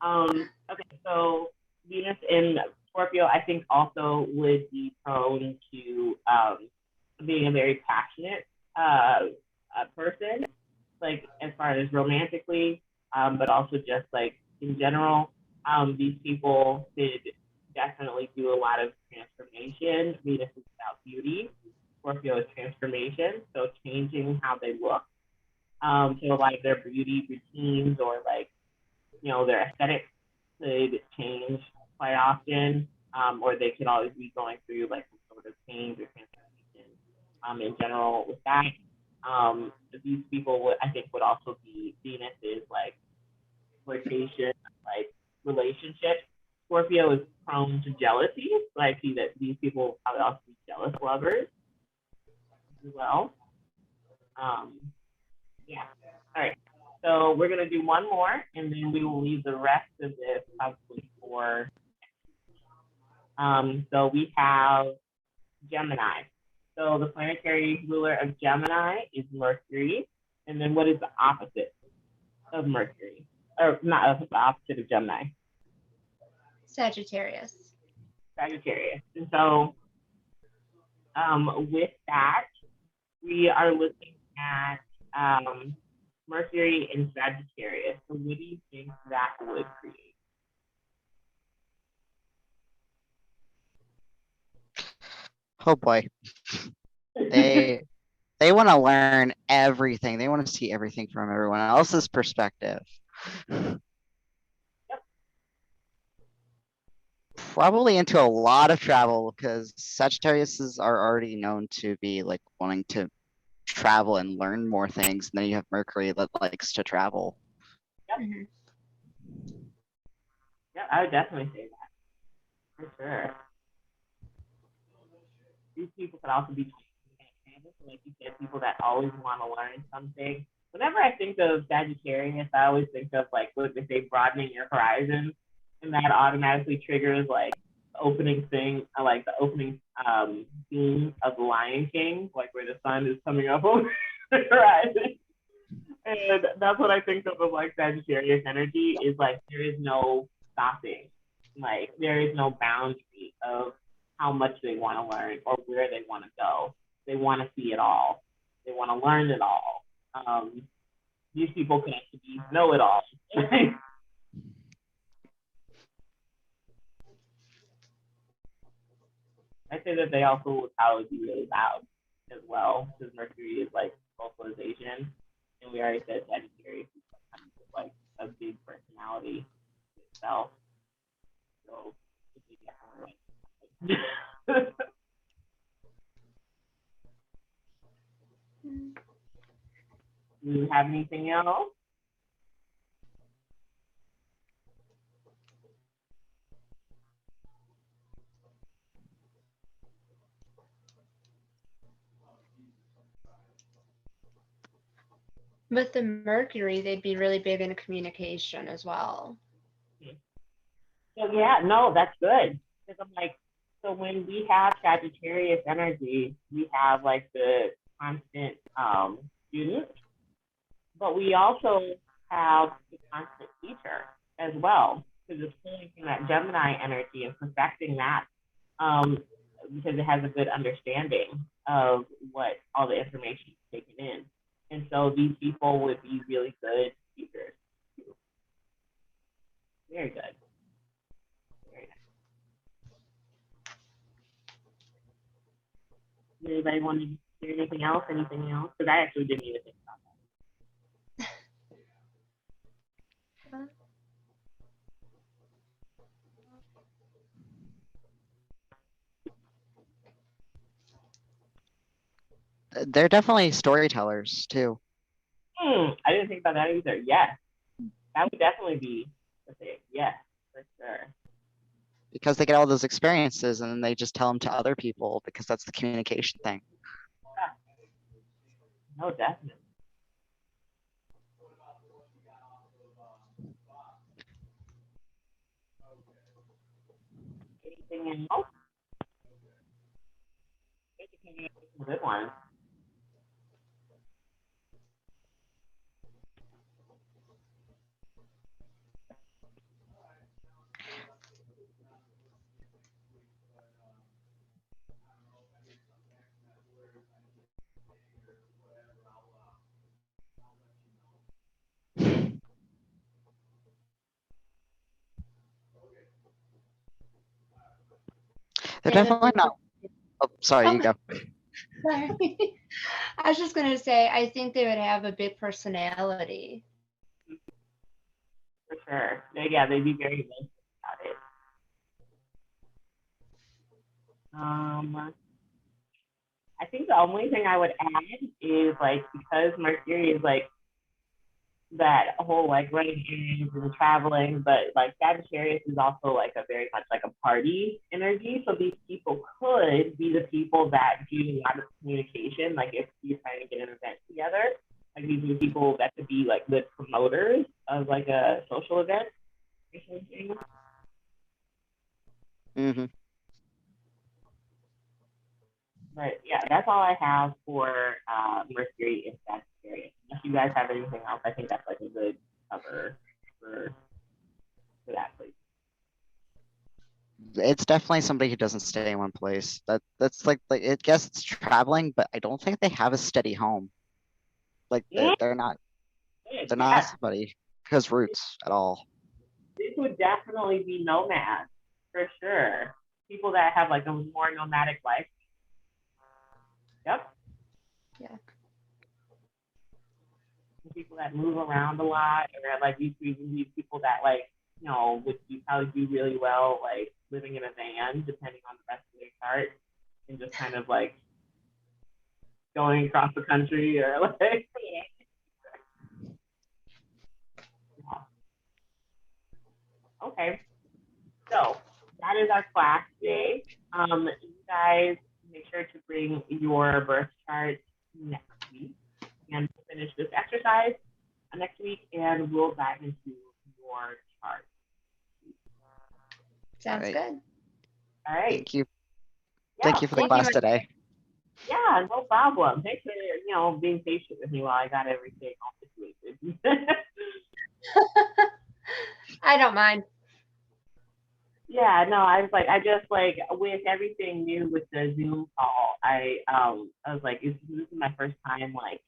Okay, so Venus in Scorpio, I think also would be prone to being a very passionate person, like as far as romantically, but also just like in general. These people could definitely do a lot of transformation. Venus is about beauty. Scorpio is transformation, so changing how they look. So a lot of their beauty routines or like their aesthetics could change quite often, or they could always be going through like some sort of change or transformation in general with that. These people would, I think, would also be Venus is like flirtation, like relationships. Scorpio is prone to jealousy, so I see that these people will probably also be jealous lovers as well. Yeah. All right. So we're gonna do one more, and then we will leave the rest of this probably for. So we have Gemini. So the planetary ruler of Gemini is Mercury, and then what is the opposite of Mercury, or not the opposite of Gemini? Sagittarius. Sagittarius. And so with that, we are looking at Mercury in Sagittarius. So what do you think that would create? Oh boy. They want to learn everything. They want to see everything from everyone else's perspective. Probably into a lot of travel because Sagittariuses are already known to be like wanting to travel and learn more things. And then you have Mercury that likes to travel. Mhm. Yeah, I would definitely say that for sure. These people could also be like you said, people that always want to learn something. Whenever I think of Sagittarius, I always think of like what they say, broadening your horizons, and that automatically triggers like the opening thing, like the opening scene of The Lion King, like where the sun is coming up over the horizon. And that's what I think of like Sagittarius energy is like there is no stopping. Like there is no boundary of how much they want to learn or where they want to go. They want to see it all. They want to learn it all. These people can actually know it all. I say that they also would probably be really loud as well, because Mercury is like vocalization, and we already said Sagittarius is kind of like a big personality itself. So do you have anything else? With the Mercury, they'd be really big into communication as well. So yeah, no, that's good. Because I'm like, so when we have Sagittarius energy, we have like the constant student, but we also have the constant teacher as well. Because it's pulling from that Gemini energy and perfecting that, um, because it has a good understanding of what all the information is taken in. And so these people would be really good teachers. Very good. Very nice. Anybody want to hear anything else? Anything else? Because I actually didn't even think about They're definitely storytellers too, that. I didn't think about that either. Yes, that would definitely be the thing. Yes, for sure. because they get all those experiences and then they just tell them to other people because that's the communication thing. No, definitely. Anything else? Good one. They're And definitely not. Oh, sorry, you go. sorry. I was just gonna say, I think they would have a big personality. For sure. Yeah, they'd be very good about it. I think the only thing I would add is like because Mercury is like that whole like running errands and traveling, but like Sagittarius is also like a very much like a party energy. So these people could be the people that do a lot of communication. Like if you're trying to get an event together, like these are people that could be like the promoters of like a social event or something. Hmm. But yeah, that's all I have for Mercury in Sagittarius. If you guys have anything else, I think that's like a good cover for for that place. It's definitely somebody who doesn't stay in one place. That's like I guess it's traveling, but I don't think they have a steady home. Like Yeah, they're not yes, somebody who has roots at all. this would definitely be nomads for sure. People that have like a more nomadic life. Yep. Yeah. People that move around a lot, or like these people that like would probably do really well like living in a van, depending on the rest of their chart, and just kind of like going across the country or like. Yeah. Okay. So that is our class today. You guys make sure to bring your birth chart next week, and we'll finish this exercise next week, and we'll dive into your chart. Sounds Right. good. All right. Thank you. Yeah, Thank you for the Thank you, class my- today. Yeah, no problem. Thanks for being patient with me while I got everything all situated. I don't mind. Yeah, no, I just like with everything new with the Zoom call, I was like, this is my first time like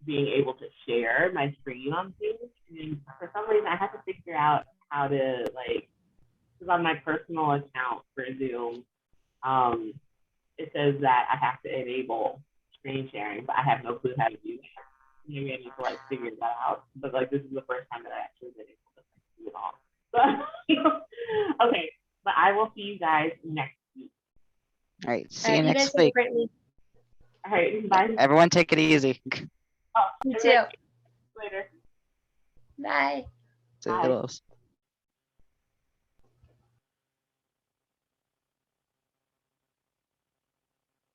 being able to share my screen on Zoom, and for some reason I had to figure out how to like, because on my personal account for Zoom, um, it says that I have to enable screen sharing, but I have no clue how to do that. Maybe I need to like figure that out. But like this is the first time that I actually been able to like, do it all. So, okay, but I will see you guys next week. All right. See you You guys next have a week. great week. All right, bye. Everyone take it easy. Oh, You too. later. Bye. Say Bye. hellos.